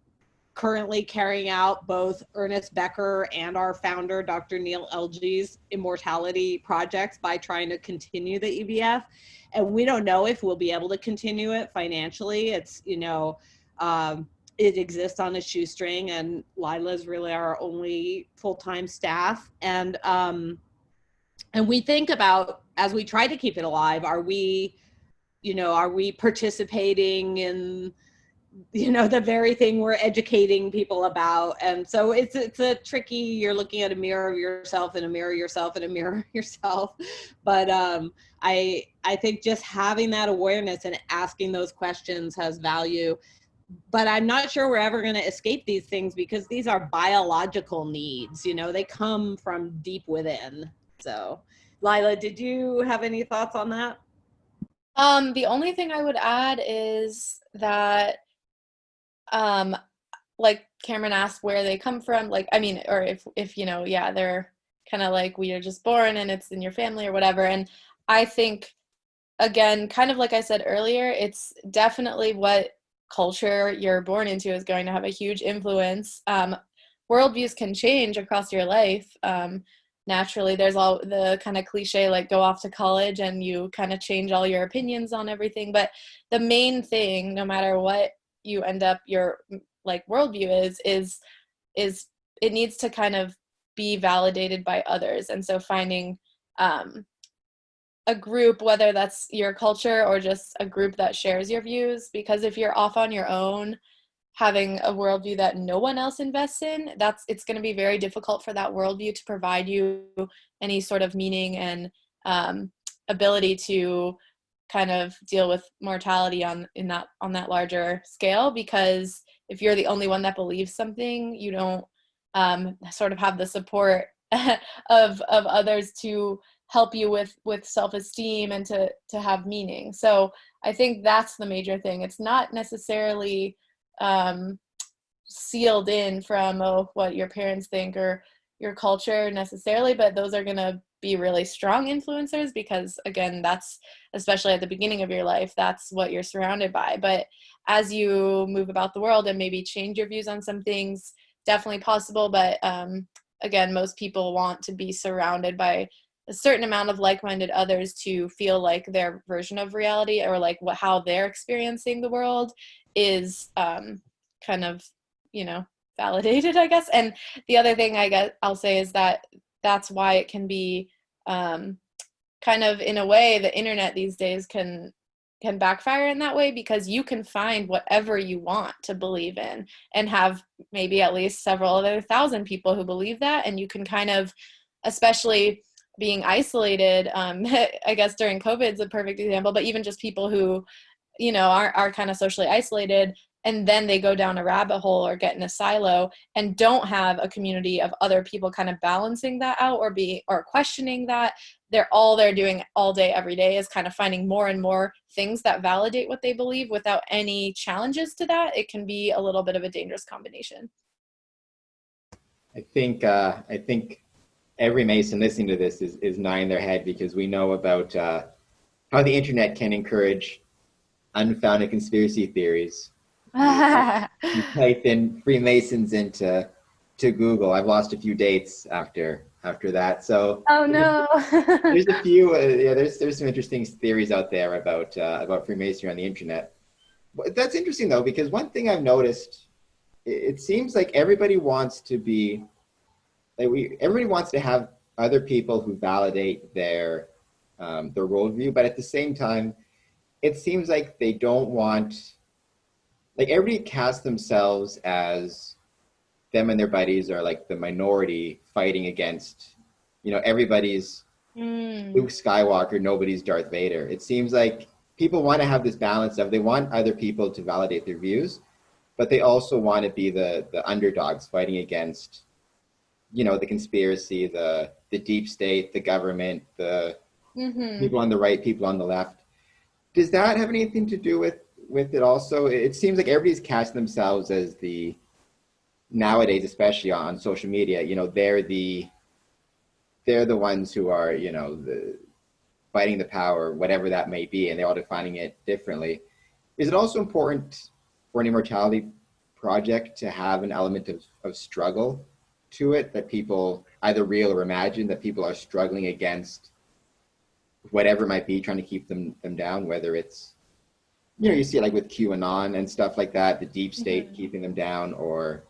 currently carrying out both Ernest Becker and our founder, Dr. Neil Elgie's immortality projects by trying to continue the EBF. And we don't know if we'll be able to continue it financially. It's, it exists on a shoestring, and Lyla's really our only full-time staff. And we think about, as we try to keep it alive, are we participating in the very thing we're educating people about? And so it's a tricky, you're looking at a mirror of yourself and a mirror of yourself and a mirror of yourself. But I think just having that awareness and asking those questions has value. But I'm not sure we're ever going to escape these things because these are biological needs, they come from deep within. So Lyla, did you have any thoughts on that? The only thing I would add is that like Cameron asked where they come from, like, I mean, or if they're kind of like, we are just born and it's in your family or whatever. And I think, again, kind of like I said earlier, it's definitely what culture you're born into is going to have a huge influence. Worldviews can change across your life. Naturally, there's all the kind of cliche, like go off to college and you kind of change all your opinions on everything. But the main thing, no matter what you end up your like worldview is it needs to kind of be validated by others. And so finding a group, whether that's your culture or just a group that shares your views, because if you're off on your own having a worldview that no one else invests in, it's going to be very difficult for that worldview to provide you any sort of meaning and ability to kind of deal with mortality on that larger scale. Because if you're the only one that believes something, you don't sort of have the support of others to help you with self-esteem and to have meaning. So I think that's the major thing. It's not necessarily sealed in from what your parents think or your culture necessarily, but those are going to be really strong influencers because, again, that's, especially at the beginning of your life, that's what you're surrounded by. But as you move about the world and maybe change your views on some things, definitely possible. But again, most people want to be surrounded by a certain amount of like-minded others to feel like their version of reality or like how they're experiencing the world is kind of, validated, I guess. And the other thing I'll say is that that's why it can be kind of, in a way, the internet these days can backfire in that way, because you can find whatever you want to believe in and have maybe at least several other thousand people who believe that. And you can kind of, especially being isolated, I guess during COVID is a perfect example, but even just people who, are kind of socially isolated, and then they go down a rabbit hole or get in a silo and don't have a community of other people kind of balancing that out or questioning that. All they're doing all day, every day is kind of finding more and more things that validate what they believe without any challenges to that. It can be a little bit of a dangerous combination. I think every Mason listening to this is nodding their head, because we know about how the internet can encourage unfounded conspiracy theories. You type in Freemasons into Google. I've lost a few dates after that. So oh no. There's a few. There's some interesting theories out there about Freemasonry on the internet. That's interesting though, because one thing I've noticed, it seems like everybody wants to be everybody wants to have other people who validate their worldview, but at the same time, it seems like they don't want. Like, everybody casts themselves as them and their buddies are like the minority fighting against, everybody's Luke Skywalker, nobody's Darth Vader. It seems like people want to have this balance of, they want other people to validate their views, but they also want to be the underdogs fighting against, the conspiracy, the deep state, the government, the people on the right, people on the left. Does that have anything to do with it also? It seems like everybody's casting themselves as nowadays, especially on social media, they're the ones who are, fighting the power, whatever that may be, and they're all defining it differently. Is it also important for an immortality project to have an element of struggle to it, that people, either real or imagined, that people are struggling against whatever it might be, trying to keep them down, whether it's, you see it like with QAnon and stuff like that, the deep state keeping them down, or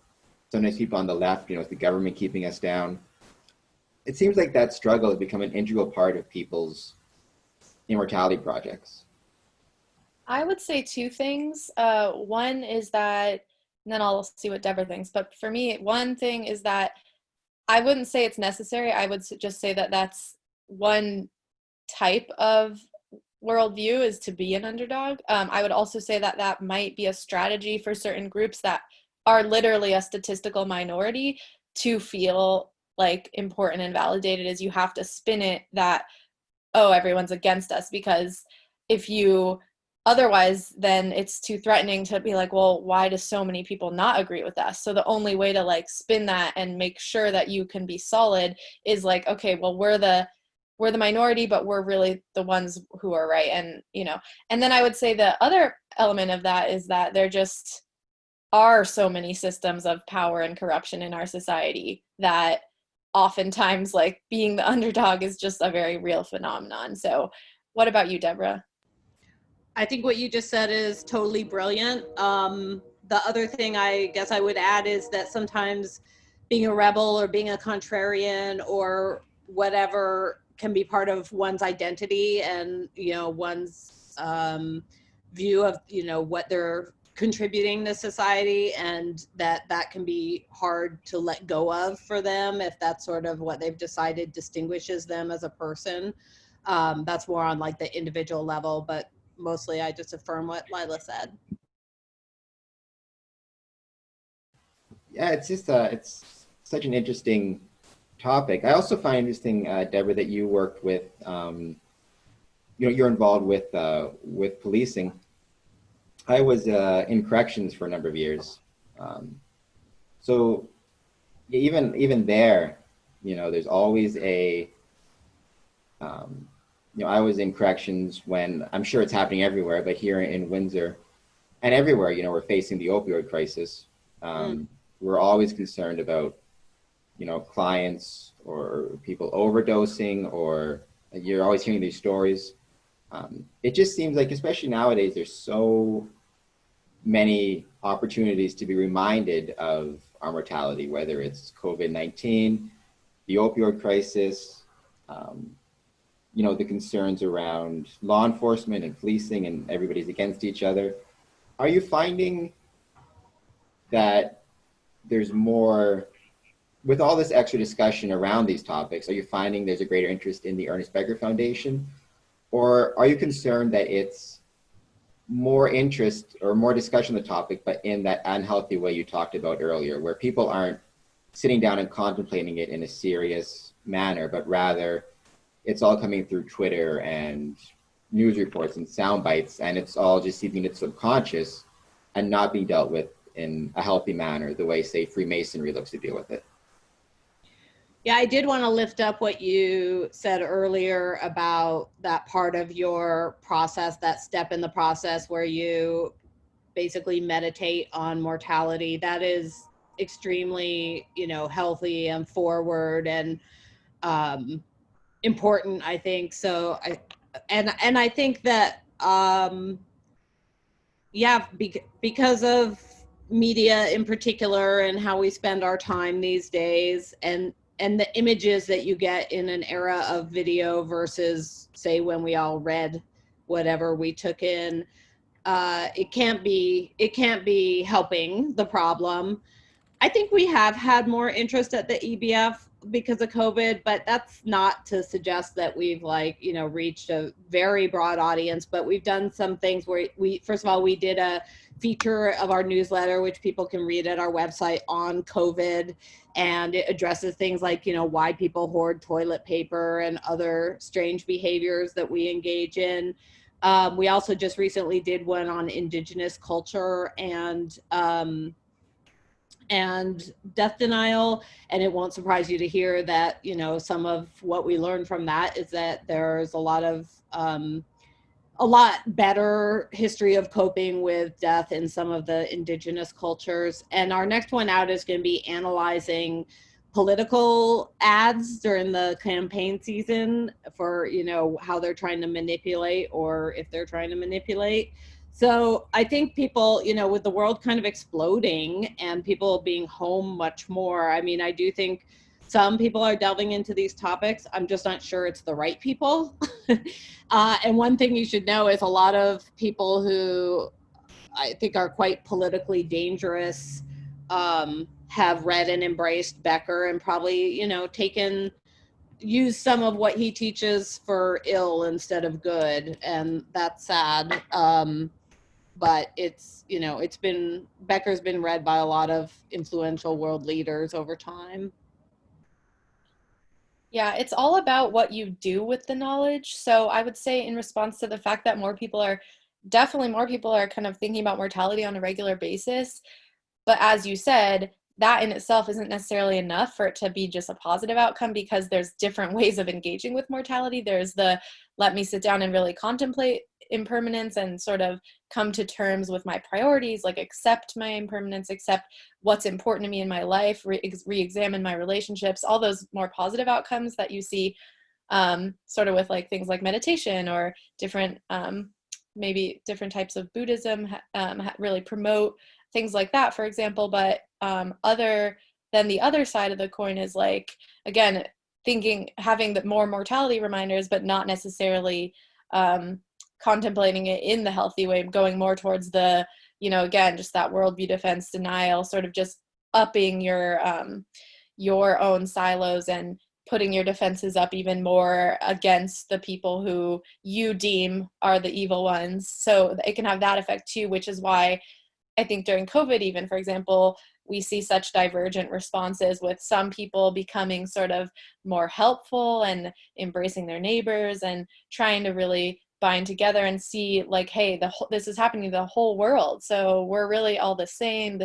sometimes people on the left, it's the government keeping us down. It seems like that struggle has become an integral part of people's immortality projects. I would say two things. One is that, and then I'll see what Deborah thinks, but for me, one thing is that I wouldn't say it's necessary. I would just say that that's one type of worldview, is to be an underdog. I would also say that that might be a strategy for certain groups that are literally a statistical minority to feel like important and validated, is you have to spin it that, oh, everyone's against us, because if you otherwise, then it's too threatening to be like, well, why do so many people not agree with us? So the only way to like spin that and make sure that you can be solid is like, okay, well, we're the minority, but we're really the ones who are right. And, and then I would say the other element of that is that there just are so many systems of power and corruption in our society that oftentimes like being the underdog is just a very real phenomenon. So what about you, Deborah? I think what you just said is totally brilliant. The other thing I guess I would add is that sometimes being a rebel or being a contrarian or whatever can be part of one's identity and, one's view of, what they're contributing to society, and that can be hard to let go of for them if that's sort of what they've decided distinguishes them as a person. That's more on like the individual level, but mostly I just affirm what Lyla said. Yeah, it's just it's such an interesting topic. I also find interesting, Deborah, that you worked with, you're involved with policing. I was in corrections for a number of years. So even there, there's always I was in corrections when, I'm sure it's happening everywhere, but here in Windsor and everywhere, we're facing the opioid crisis. We're always concerned about, clients or people overdosing, or you're always hearing these stories. It just seems like, especially nowadays, there's so many opportunities to be reminded of our mortality, whether it's COVID-19, the opioid crisis, the concerns around law enforcement and policing, and everybody's against each other. Are you finding that there's more, with all this extra discussion around these topics, are you finding there's a greater interest in the Ernest Becker Foundation? Or are you concerned that it's more interest or more discussion on the topic, but in that unhealthy way you talked about earlier, where people aren't sitting down and contemplating it in a serious manner, but rather it's all coming through Twitter and news reports and sound bites, and it's all just seeping into subconscious and not being dealt with in a healthy manner, the way, say, Freemasonry looks to deal with it? Yeah, I did want to lift up what you said earlier about that part of your process, that step in the process where you basically meditate on mortality. That is extremely, healthy and forward and important, I think. So I think that because of media in particular and how we spend our time these days, and the images that you get in an era of video versus, say, when we all read whatever we took in, it can't be helping the problem. I think we have had more interest at the EBF because of COVID, but that's not to suggest that we've reached a very broad audience. But we've done some things where first of all, we did a feature of our newsletter, which people can read at our website, on COVID. And it addresses things like, why people hoard toilet paper and other strange behaviors that we engage in. We also just recently did one on Indigenous culture and death denial. And it won't surprise you to hear that, some of what we learned from that is that there's a lot better history of coping with death in some of the Indigenous cultures. And our next one out is going to be analyzing political ads during the campaign season for, how they're trying to manipulate, or if they're trying to manipulate. So I think people, with the world kind of exploding and people being home much more, I mean, I do think some people are delving into these topics. I'm just not sure it's the right people. And one thing you should know is a lot of people who I think are quite politically dangerous have read and embraced Becker and probably, use some of what he teaches for ill instead of good. And that's sad. But Becker's been read by a lot of influential world leaders over time. Yeah, it's all about what you do with the knowledge. So I would say, in response to the fact that more people are kind of thinking about mortality on a regular basis. But as you said, that in itself isn't necessarily enough for it to be just a positive outcome, because there's different ways of engaging with mortality. There's the let me sit down and really contemplate impermanence and sort of come to terms with my priorities, like accept my impermanence, accept what's important to me in my life, re-examine my relationships, all those more positive outcomes that you see sort of with like things like meditation or different maybe different types of Buddhism really promote things like that, for example. But other than the other side of the coin is, like, again, having the more mortality reminders, but not necessarily contemplating it in the healthy way, going more towards the, again, just that worldview defense denial, sort of just upping your own silos and putting your defenses up even more against the people who you deem are the evil ones. So it can have that effect too, which is why I think during COVID, even, for example, we see such divergent responses, with some people becoming sort of more helpful and embracing their neighbors and trying to really bind together and see like, hey, this is happening to the whole world. So we're really all the same.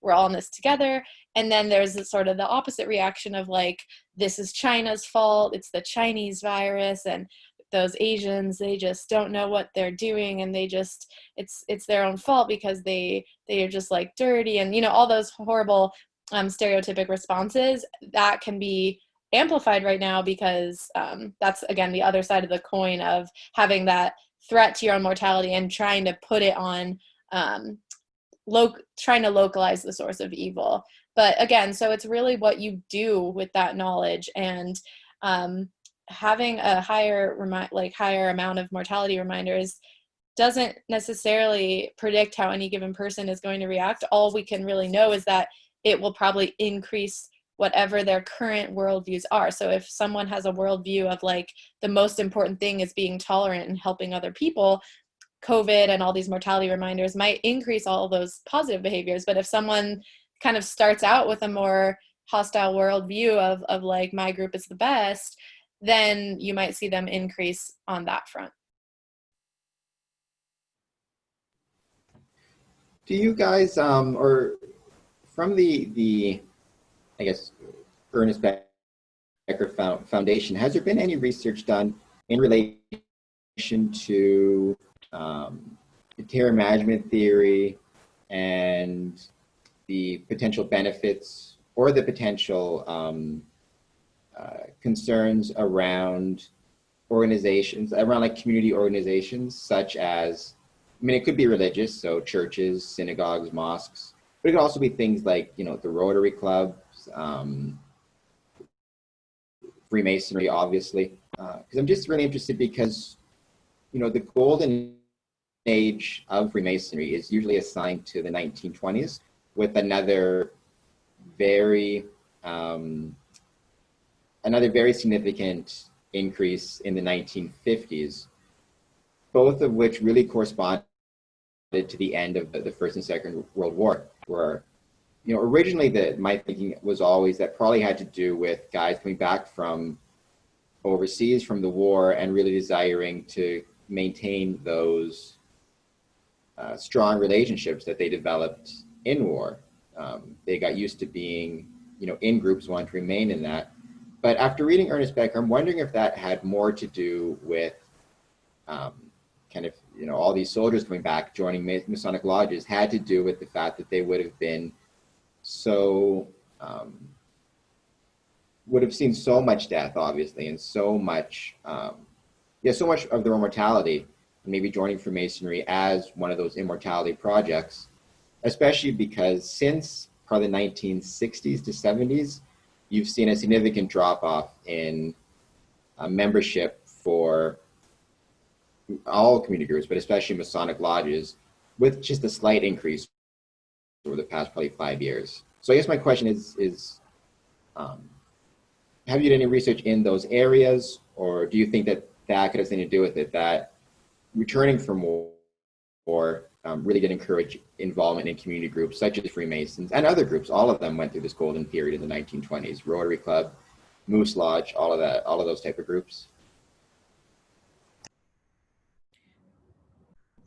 We're all in this together. And then there's sort of the opposite reaction of like, this is China's fault. It's the Chinese virus, and those Asians, they just don't know what they're doing, and it's their own fault because they are just like dirty, and all those horrible stereotypic responses that can be amplified right now because that's again the other side of the coin of having that threat to your own mortality and trying to put it on trying to localize the source of evil. But again, so it's really what you do with that knowledge, and having a higher amount of mortality reminders doesn't necessarily predict how any given person is going to react. All we can really know is that it will probably increase whatever their current worldviews are. So if someone has a worldview of like the most important thing is being tolerant and helping other people, COVID and all these mortality reminders might increase all of those positive behaviors. But if someone kind of starts out with a more hostile worldview of like, my group is the best, then you might see them increase on that front. Do you guys, or from the I guess, Ernest Becker Foundation, has there been any research done in relation to terror management theory and the potential benefits or the potential concerns around organizations, around like community organizations, such as, I mean, it could be religious, so churches, synagogues, mosques, but it could also be things like, the Rotary clubs, Freemasonry, obviously. Because I'm just really interested because, the golden age of Freemasonry is usually assigned to the 1920s, with another very significant increase in the 1950s, both of which really corresponded to the end of the First and Second World War, where, originally my thinking was always that probably had to do with guys coming back from overseas from the war and really desiring to maintain those strong relationships that they developed in war. They got used to being, in groups, wanting to remain in that. But after reading Ernest Becker, I'm wondering if that had more to do with kind of, all these soldiers coming back, joining Masonic lodges, had to do with the fact that they would have been so, would have seen so much death, obviously, and so much of their mortality, maybe joining Freemasonry as one of those immortality projects, especially because since probably the 1960s to 70s, you've seen a significant drop-off in membership for all community groups, but especially Masonic lodges, with just a slight increase over the past probably 5 years. So I guess my question is have you done any research in those areas, or do you think that could have something to do with it, that returning from war really did encourage involvement in community groups such as Freemasons and other groups? All of them went through this golden period in the 1920s, Rotary Club, Moose Lodge, all of those type of groups.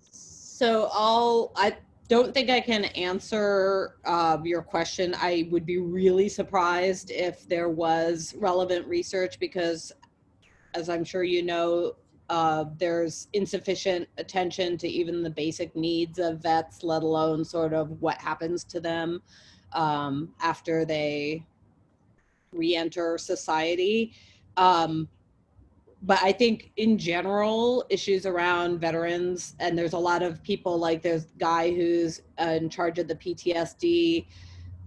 So I don't think I can answer your question. I would be really surprised if there was relevant research because, as I'm sure you know, there's insufficient attention to even the basic needs of vets, let alone sort of what happens to them after they re-enter society. But I think in general, issues around veterans, and there's a lot of people, like there's a guy who's in charge of the PTSD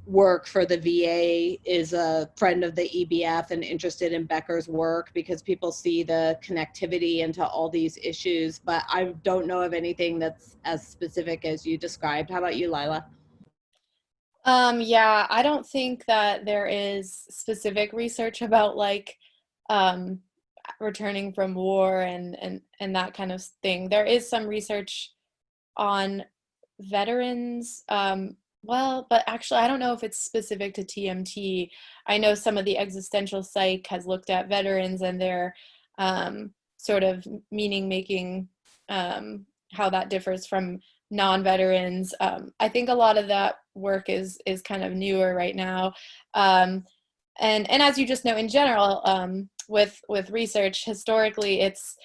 work for the VA, is a friend of the EBF and interested in Becker's work because people see the connectivity into all these issues. But I don't know of anything that's as specific as you described. How about you, Lyla? Yeah, I don't think that there is specific research about like returning from war and that kind of thing. There is some research on veterans, but actually I don't know if it's specific to TMT. I know some of the existential psych has looked at veterans and their sort of meaning making, how that differs from non-veterans. I think a lot of that work is kind of newer right now. And as you just know, in general, with research, historically, it's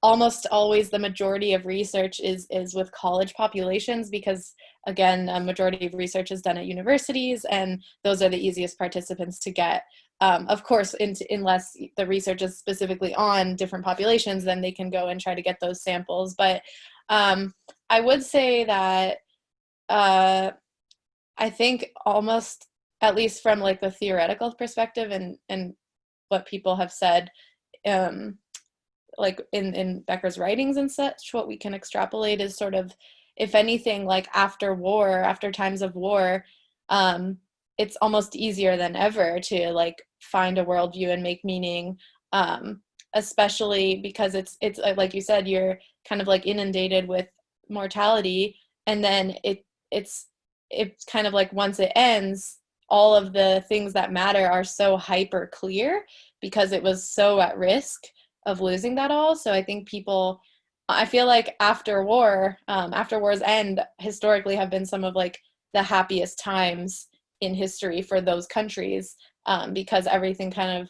almost always the majority of research is with college populations, because again, a majority of research is done at universities, and those are the easiest participants to get. Of course, unless the research is specifically on different populations, then they can go and try to get those samples. But I would say that I think almost, at least from like the theoretical perspective and what people have said, like in Becker's writings and such, what we can extrapolate is sort of, if anything, like after times of war, it's almost easier than ever to like find a worldview and make meaning, especially because it's like you said, you're kind of like inundated with mortality, and then it's kind of like once it ends, all of the things that matter are so hyper clear because it was so at risk of losing that all. So I think I feel like after war's end, historically have been some of like the happiest times in history for those countries, because everything kind of,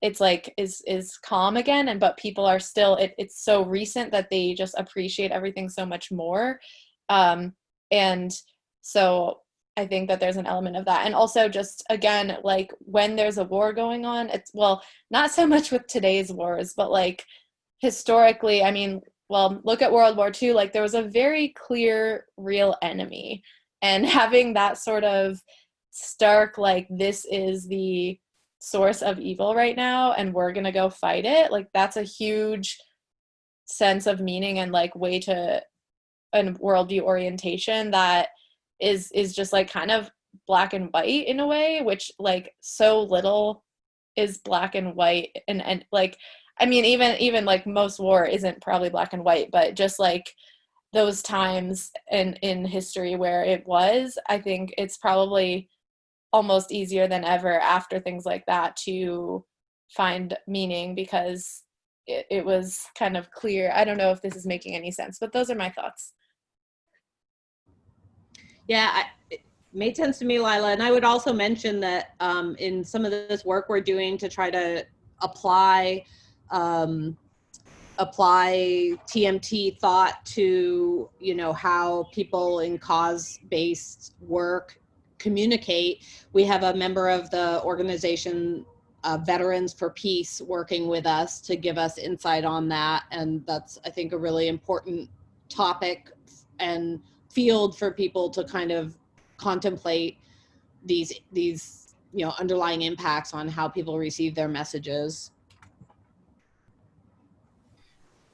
it's like is calm again, but people are still, it's so recent that they just appreciate everything so much more. And so I think that there's an element of that. And also just, again, like when there's a war going on, it's, well, not so much with today's wars, but like historically, I mean, well, look at World War II, like there was a very clear real enemy, and having that sort of stark, like this is the source of evil right now and we're going to go fight it, like that's a huge sense of meaning and like way to a worldview orientation that is just like kind of black and white in a way, which like so little is black and white, and like, I mean, even like most war isn't probably black and white, but just like those times in history where it was, I think it's probably almost easier than ever after things like that to find meaning, because it was kind of clear. I don't know if this is making any sense, but those are my thoughts. Yeah, it made sense to me, Lyla. And I would also mention that in some of this work we're doing to try to apply TMT thought to, you know, how people in cause-based work communicate. We have a member of the organization, Veterans for Peace, working with us to give us insight on that. And that's, I think, a really important topic and field for people to kind of contemplate these you know, underlying impacts on how people receive their messages.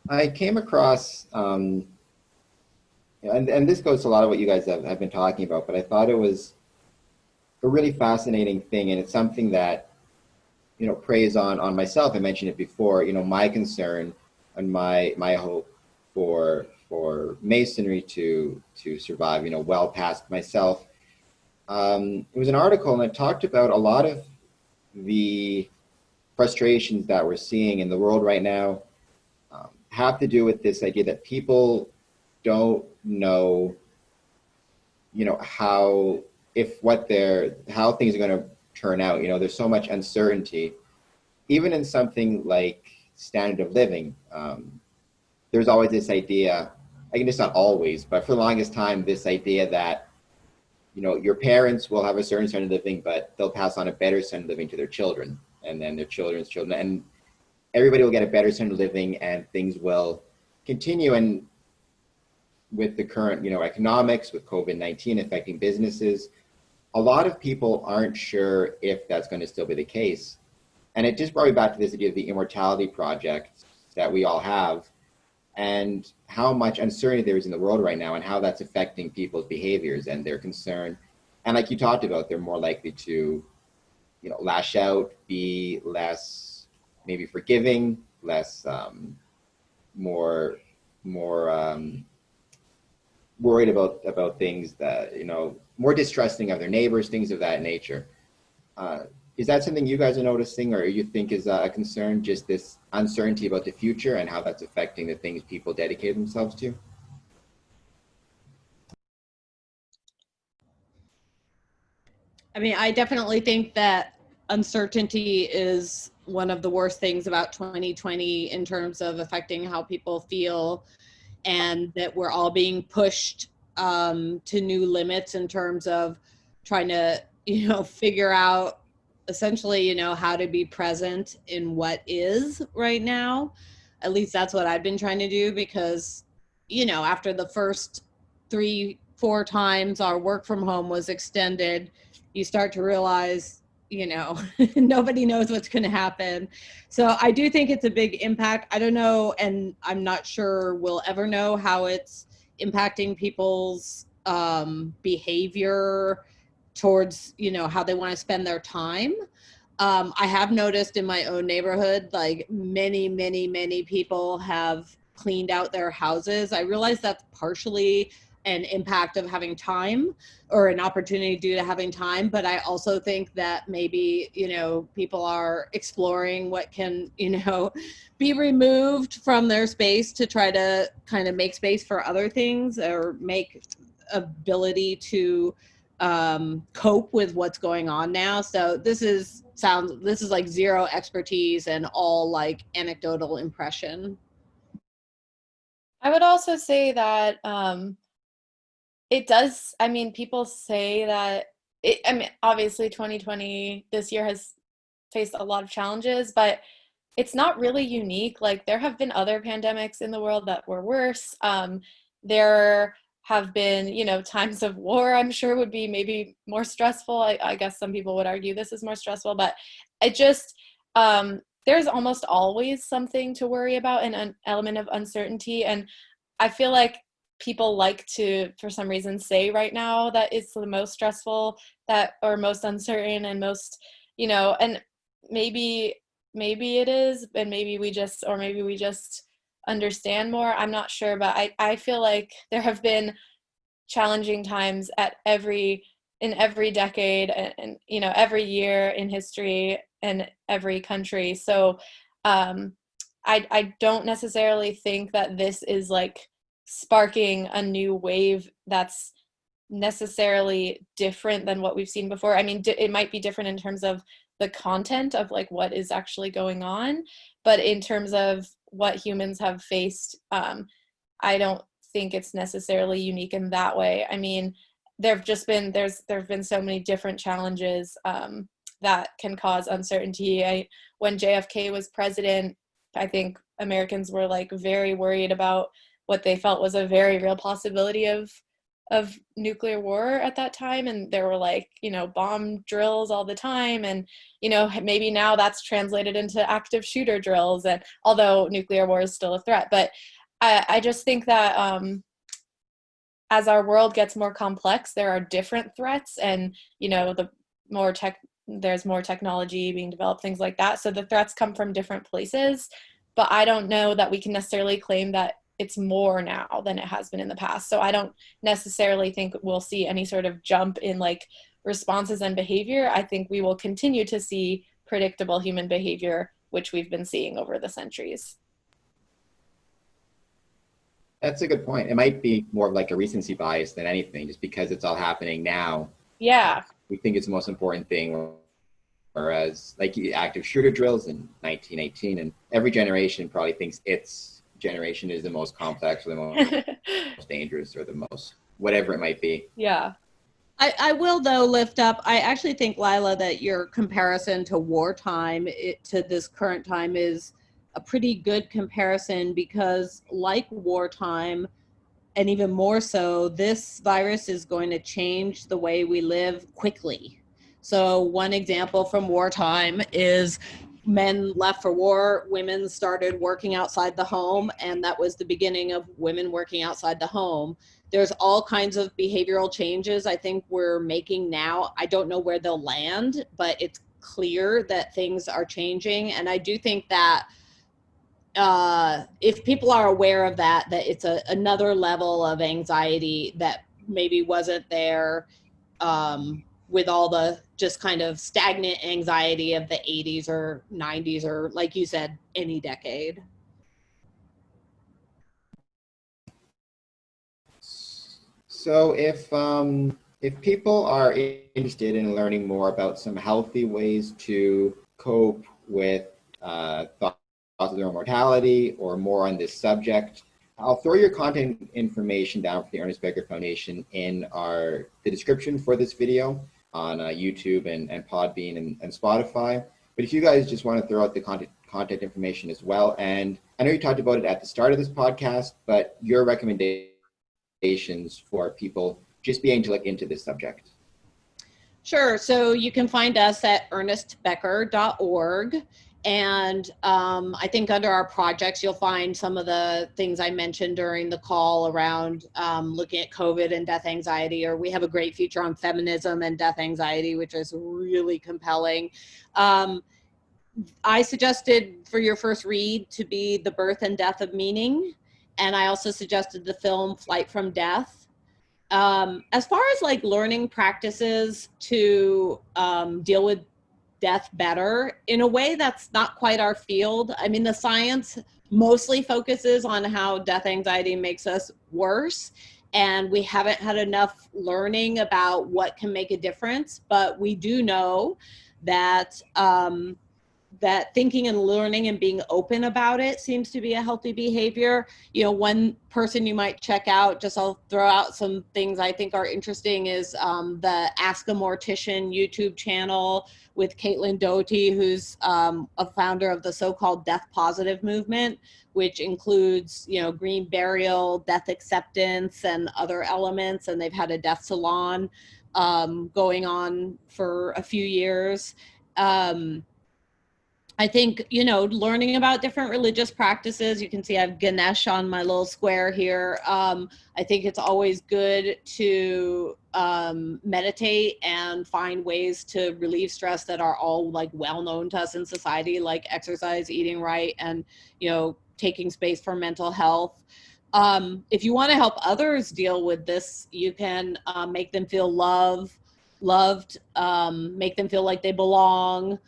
I came across, and this goes to a lot of what you guys have been talking about, but I thought it was a really fascinating thing, and it's something that, you know, preys on myself. I mentioned it before, you know, my concern and my hope for Masonry to survive, you know, well past myself. It was an article, and it talked about a lot of the frustrations that we're seeing in the world right now have to do with this idea that people don't know, you know, how things are going to turn out. You know, there's so much uncertainty, even in something like standard of living. There's always this idea, I mean, it's not always, but for the longest time, this idea that, you know, your parents will have a certain standard of living, but they'll pass on a better standard of living to their children, and then their children's children, and everybody will get a better standard of living, and things will continue. And with the current, you know, economics, with COVID-19 affecting businesses, a lot of people aren't sure if that's going to still be the case. And it just brought me back to this idea of the immortality project that we all have, and how much uncertainty there is in the world right now, and how that's affecting people's behaviors and their concern. And like you talked about, they're more likely to, you know, lash out, be less maybe forgiving, less more worried about things that, you know, more distrusting of their neighbors, things of that nature. Is that something you guys are noticing, or you think is a concern, just this uncertainty about the future and how that's affecting the things people dedicate themselves to? I mean, I definitely think that uncertainty is one of the worst things about 2020 in terms of affecting how people feel, and that we're all being pushed to new limits in terms of trying to, figure out essentially, how to be present in what is right now. At least that's what I've been trying to do, because, after the first 3-4 times our work from home was extended, you start to realize, nobody knows what's going to happen. So I do think it's a big impact. I don't know, and I'm not sure we'll ever know how it's impacting people's behavior towards, how they want to spend their time. I have noticed in my own neighborhood, like many people have cleaned out their houses. I realize that's partially an impact of having time, or an opportunity due to having time. But I also think that maybe, people are exploring what can, be removed from their space to try to kind of make space for other things, or make ability to cope with what's going on now. So this is like zero expertise and all like anecdotal impression. I would also say that it does, I mean, people say that obviously 2020, this year has faced a lot of challenges, but it's not really unique. Like, there have been other pandemics in the world that were worse. There have been, times of war, I'm sure would be maybe more stressful. I guess some people would argue this is more stressful, but it just, there's almost always something to worry about and an element of uncertainty. And I feel like people like to, for some reason, say right now that it's the most stressful, that, or most uncertain, and most, and maybe it is, and maybe we just understand more. I'm not sure, but I feel like there have been challenging times in every decade, and every year in history, and every country. So I don't necessarily think that this is like sparking a new wave that's necessarily different than what we've seen before. I mean, it might be different in terms of the content of like what is actually going on, but in terms of what humans have faced, I don't think it's necessarily unique in that way. I mean, there have been so many different challenges that can cause uncertainty. When JFK was president, I think Americans were like very worried about what they felt was a very real possibility of nuclear war at that time, and there were like bomb drills all the time, and maybe now that's translated into active shooter drills, and although nuclear war is still a threat. But I just think that as our world gets more complex, there are different threats, and there's more technology being developed, things like that, so the threats come from different places. But I don't know that we can necessarily claim that it's more now than it has been in the past. So I don't necessarily think we'll see any sort of jump in like responses and behavior. I think we will continue to see predictable human behavior, which we've been seeing over the centuries. That's a good point. It might be more of like a recency bias than anything, just because it's all happening now. Yeah. We think it's the most important thing, whereas like active shooter drills in 1918, and every generation probably thinks its generation is the most complex, or the most dangerous, or the most whatever it might be. Yeah. I will, though, lift up, I actually think, Lyla, that your comparison to wartime to this current time is a pretty good comparison, because like wartime, and even more so, this virus is going to change the way we live quickly. So one example from wartime is men left for war, women started working outside the home, and that was the beginning of women working outside the home. There's all kinds of behavioral changes I think we're making now. I don't know where they'll land, but it's clear that things are changing. And I do think that if people are aware of that it's another level of anxiety that maybe wasn't there with all the just kind of stagnant anxiety of the 80s or 90s, or like you said, any decade. So if people are interested in learning more about some healthy ways to cope with thoughts of their mortality or more on this subject, I'll throw your contact information down for the Ernest Becker Foundation in the description for this video on YouTube and Podbean and Spotify. But if you guys just want to throw out the contact information as well, and I know you talked about it at the start of this podcast, but your recommendation for people just being to look into this subject? Sure. So you can find us at ernestbecker.org. And I think under our projects, you'll find some of the things I mentioned during the call around looking at COVID and death anxiety, or we have a great feature on feminism and death anxiety, which is really compelling. I suggested for your first read to be The Birth and Death of Meaning. And I also suggested the film Flight from Death. As far as like learning practices to deal with death better, in a way that's not quite our field. I mean, the science mostly focuses on how death anxiety makes us worse. And we haven't had enough learning about what can make a difference. But we do know that that thinking and learning and being open about it seems to be a healthy behavior. You know, one person you might check out, just I'll throw out some things I think are interesting, is the Ask a Mortician YouTube channel with Caitlin Doty, who's a founder of the so-called death positive movement, which includes, you know, green burial, death acceptance, and other elements. And they've had a death salon going on for a few years. I think, you know, learning about different religious practices, you can see I have Ganesh on my little square here. I think it's always good to meditate and find ways to relieve stress that are all like well known to us in society, like exercise, eating right, and, you know, taking space for mental health. If you want to help others deal with this, you can make them feel loved, make them feel like they belong.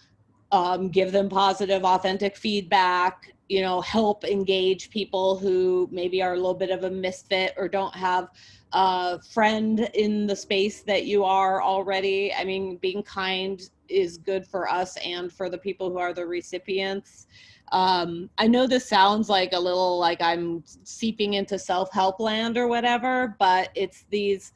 Give them positive, authentic feedback, you know, help engage people who maybe are a little bit of a misfit or don't have a friend in the space that you are already. I mean, being kind is good for us and for the people who are the recipients. I know this sounds like a little like I'm seeping into self-help land or whatever, but it's these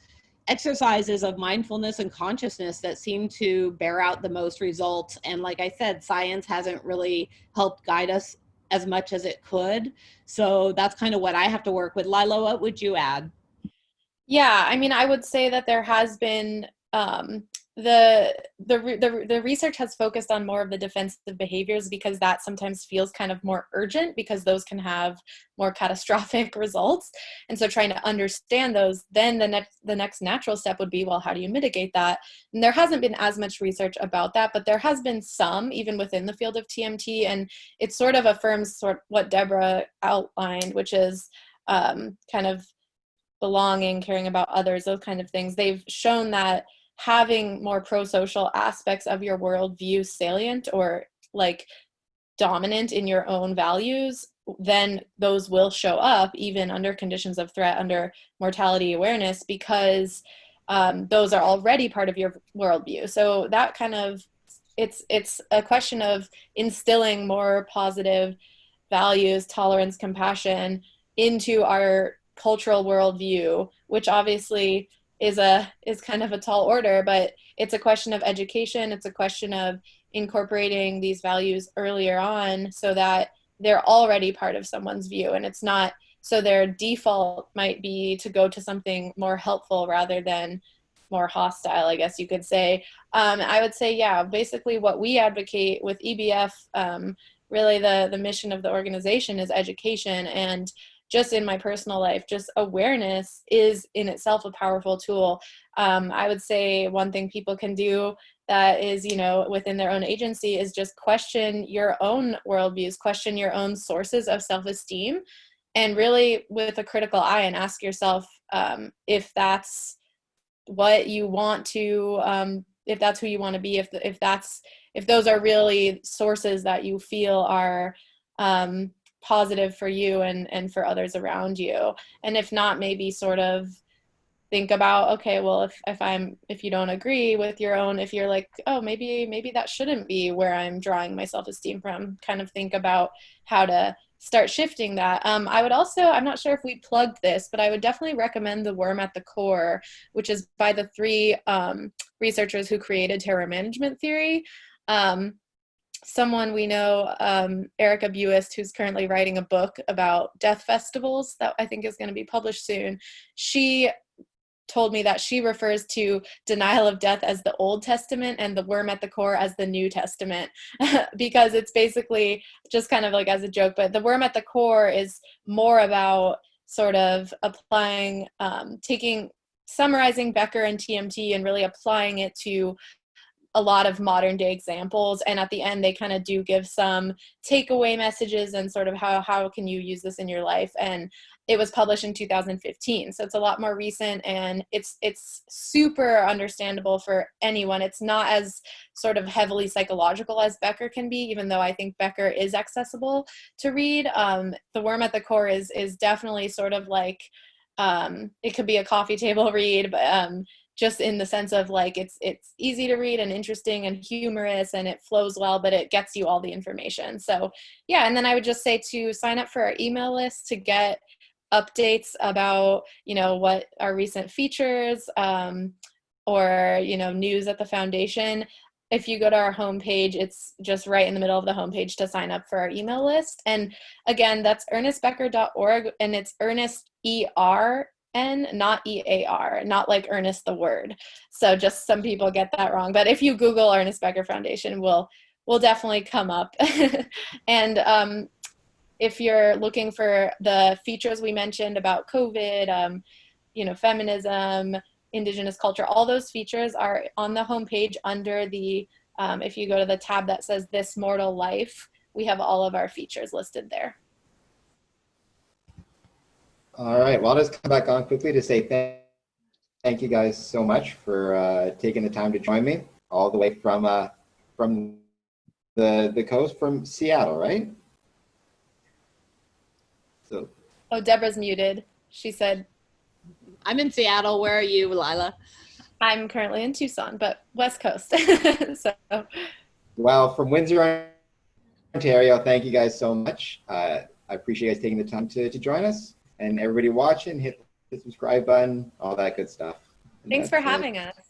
exercises of mindfulness and consciousness that seem to bear out the most results. And like I said, science hasn't really helped guide us as much as it could. So that's kind of what I have to work with. Lyla, what would you add? Yeah, I mean, I would say that there has been the research has focused on more of the defensive behaviors, because that sometimes feels kind of more urgent, because those can have more catastrophic results. And so trying to understand those, then the next natural step would be, well, how do you mitigate that? And there hasn't been as much research about that, but there has been some, even within the field of TMT, and it sort of affirms what Deborah outlined, which is kind of belonging, caring about others, those kind of things. They've shown that having more pro-social aspects of your worldview salient or like dominant in your own values, then those will show up even under conditions of threat, under mortality awareness, because those are already part of your worldview. So that kind of, it's a question of instilling more positive values, tolerance, compassion into our cultural worldview, which obviously is kind of a tall order, but it's a question of education. It's a question of incorporating these values earlier on so that they're already part of someone's view, and it's not so their default might be to go to something more helpful rather than more hostile, I guess you could say. I would say, yeah, basically what we advocate with EBF, really the mission of the organization is education. And just in my personal life, just awareness is in itself a powerful tool. I would say one thing people can do that is, you know, within their own agency is just question your own worldviews, question your own sources of self-esteem, and really with a critical eye, and ask yourself if that's what you want to that's who you want to be, if those are really sources that you feel are positive for you and for others around you. And if not, maybe sort of think about, okay, well, if you don't agree with your own, if you're like, oh, maybe that shouldn't be where I'm drawing my self-esteem from, kind of think about how to start shifting that. I would also, I'm not sure if we plugged this, but I would definitely recommend The Worm at the Core, which is by the three researchers who created terror management theory. Someone we know, Erica Buist, who's currently writing a book about death festivals that I think is going to be published soon. She told me that she refers to denial of death as the Old Testament and the worm at the core as the New Testament, because it's basically just kind of like as a joke, but the worm at the core is more about sort of applying, summarizing Becker and TMT and really applying it to a lot of modern day examples. And at the end, they kind of do give some takeaway messages and sort of how can you use this in your life. And it was published in 2015. So it's a lot more recent, and it's super understandable for anyone. It's not as sort of heavily psychological as Becker can be, even though I think Becker is accessible to read. The Worm at the Core is definitely sort of like, it could be a coffee table read, but just in the sense of like it's easy to read and interesting and humorous, and it flows well, but it gets you all the information. So yeah, and then I would just say to sign up for our email list to get updates about, what our recent features or, news at the foundation. If you go to our homepage, it's just right in the middle of the homepage to sign up for our email list. And again, that's ernestbecker.org, and it's Ernest ERN, not EAR, not like Ernest the word. So just some people get that wrong. But if you Google Ernest Becker Foundation, we'll definitely come up. And if you're looking for the features we mentioned about COVID, feminism, Indigenous culture, all those features are on the homepage under the, if you go to the tab that says This Mortal Life, we have all of our features listed there. All right, well, I'll just come back on quickly to say thank you guys so much for taking the time to join me all the way from the coast, from Seattle, right? So. Oh, Deborah's muted. She said, I'm in Seattle. Where are you, Lyla? I'm currently in Tucson, but West Coast. So. Well, from Windsor, Ontario, thank you guys so much. I appreciate you guys taking the time to join us. And everybody watching, hit the subscribe button, all that good stuff. Thanks for having us.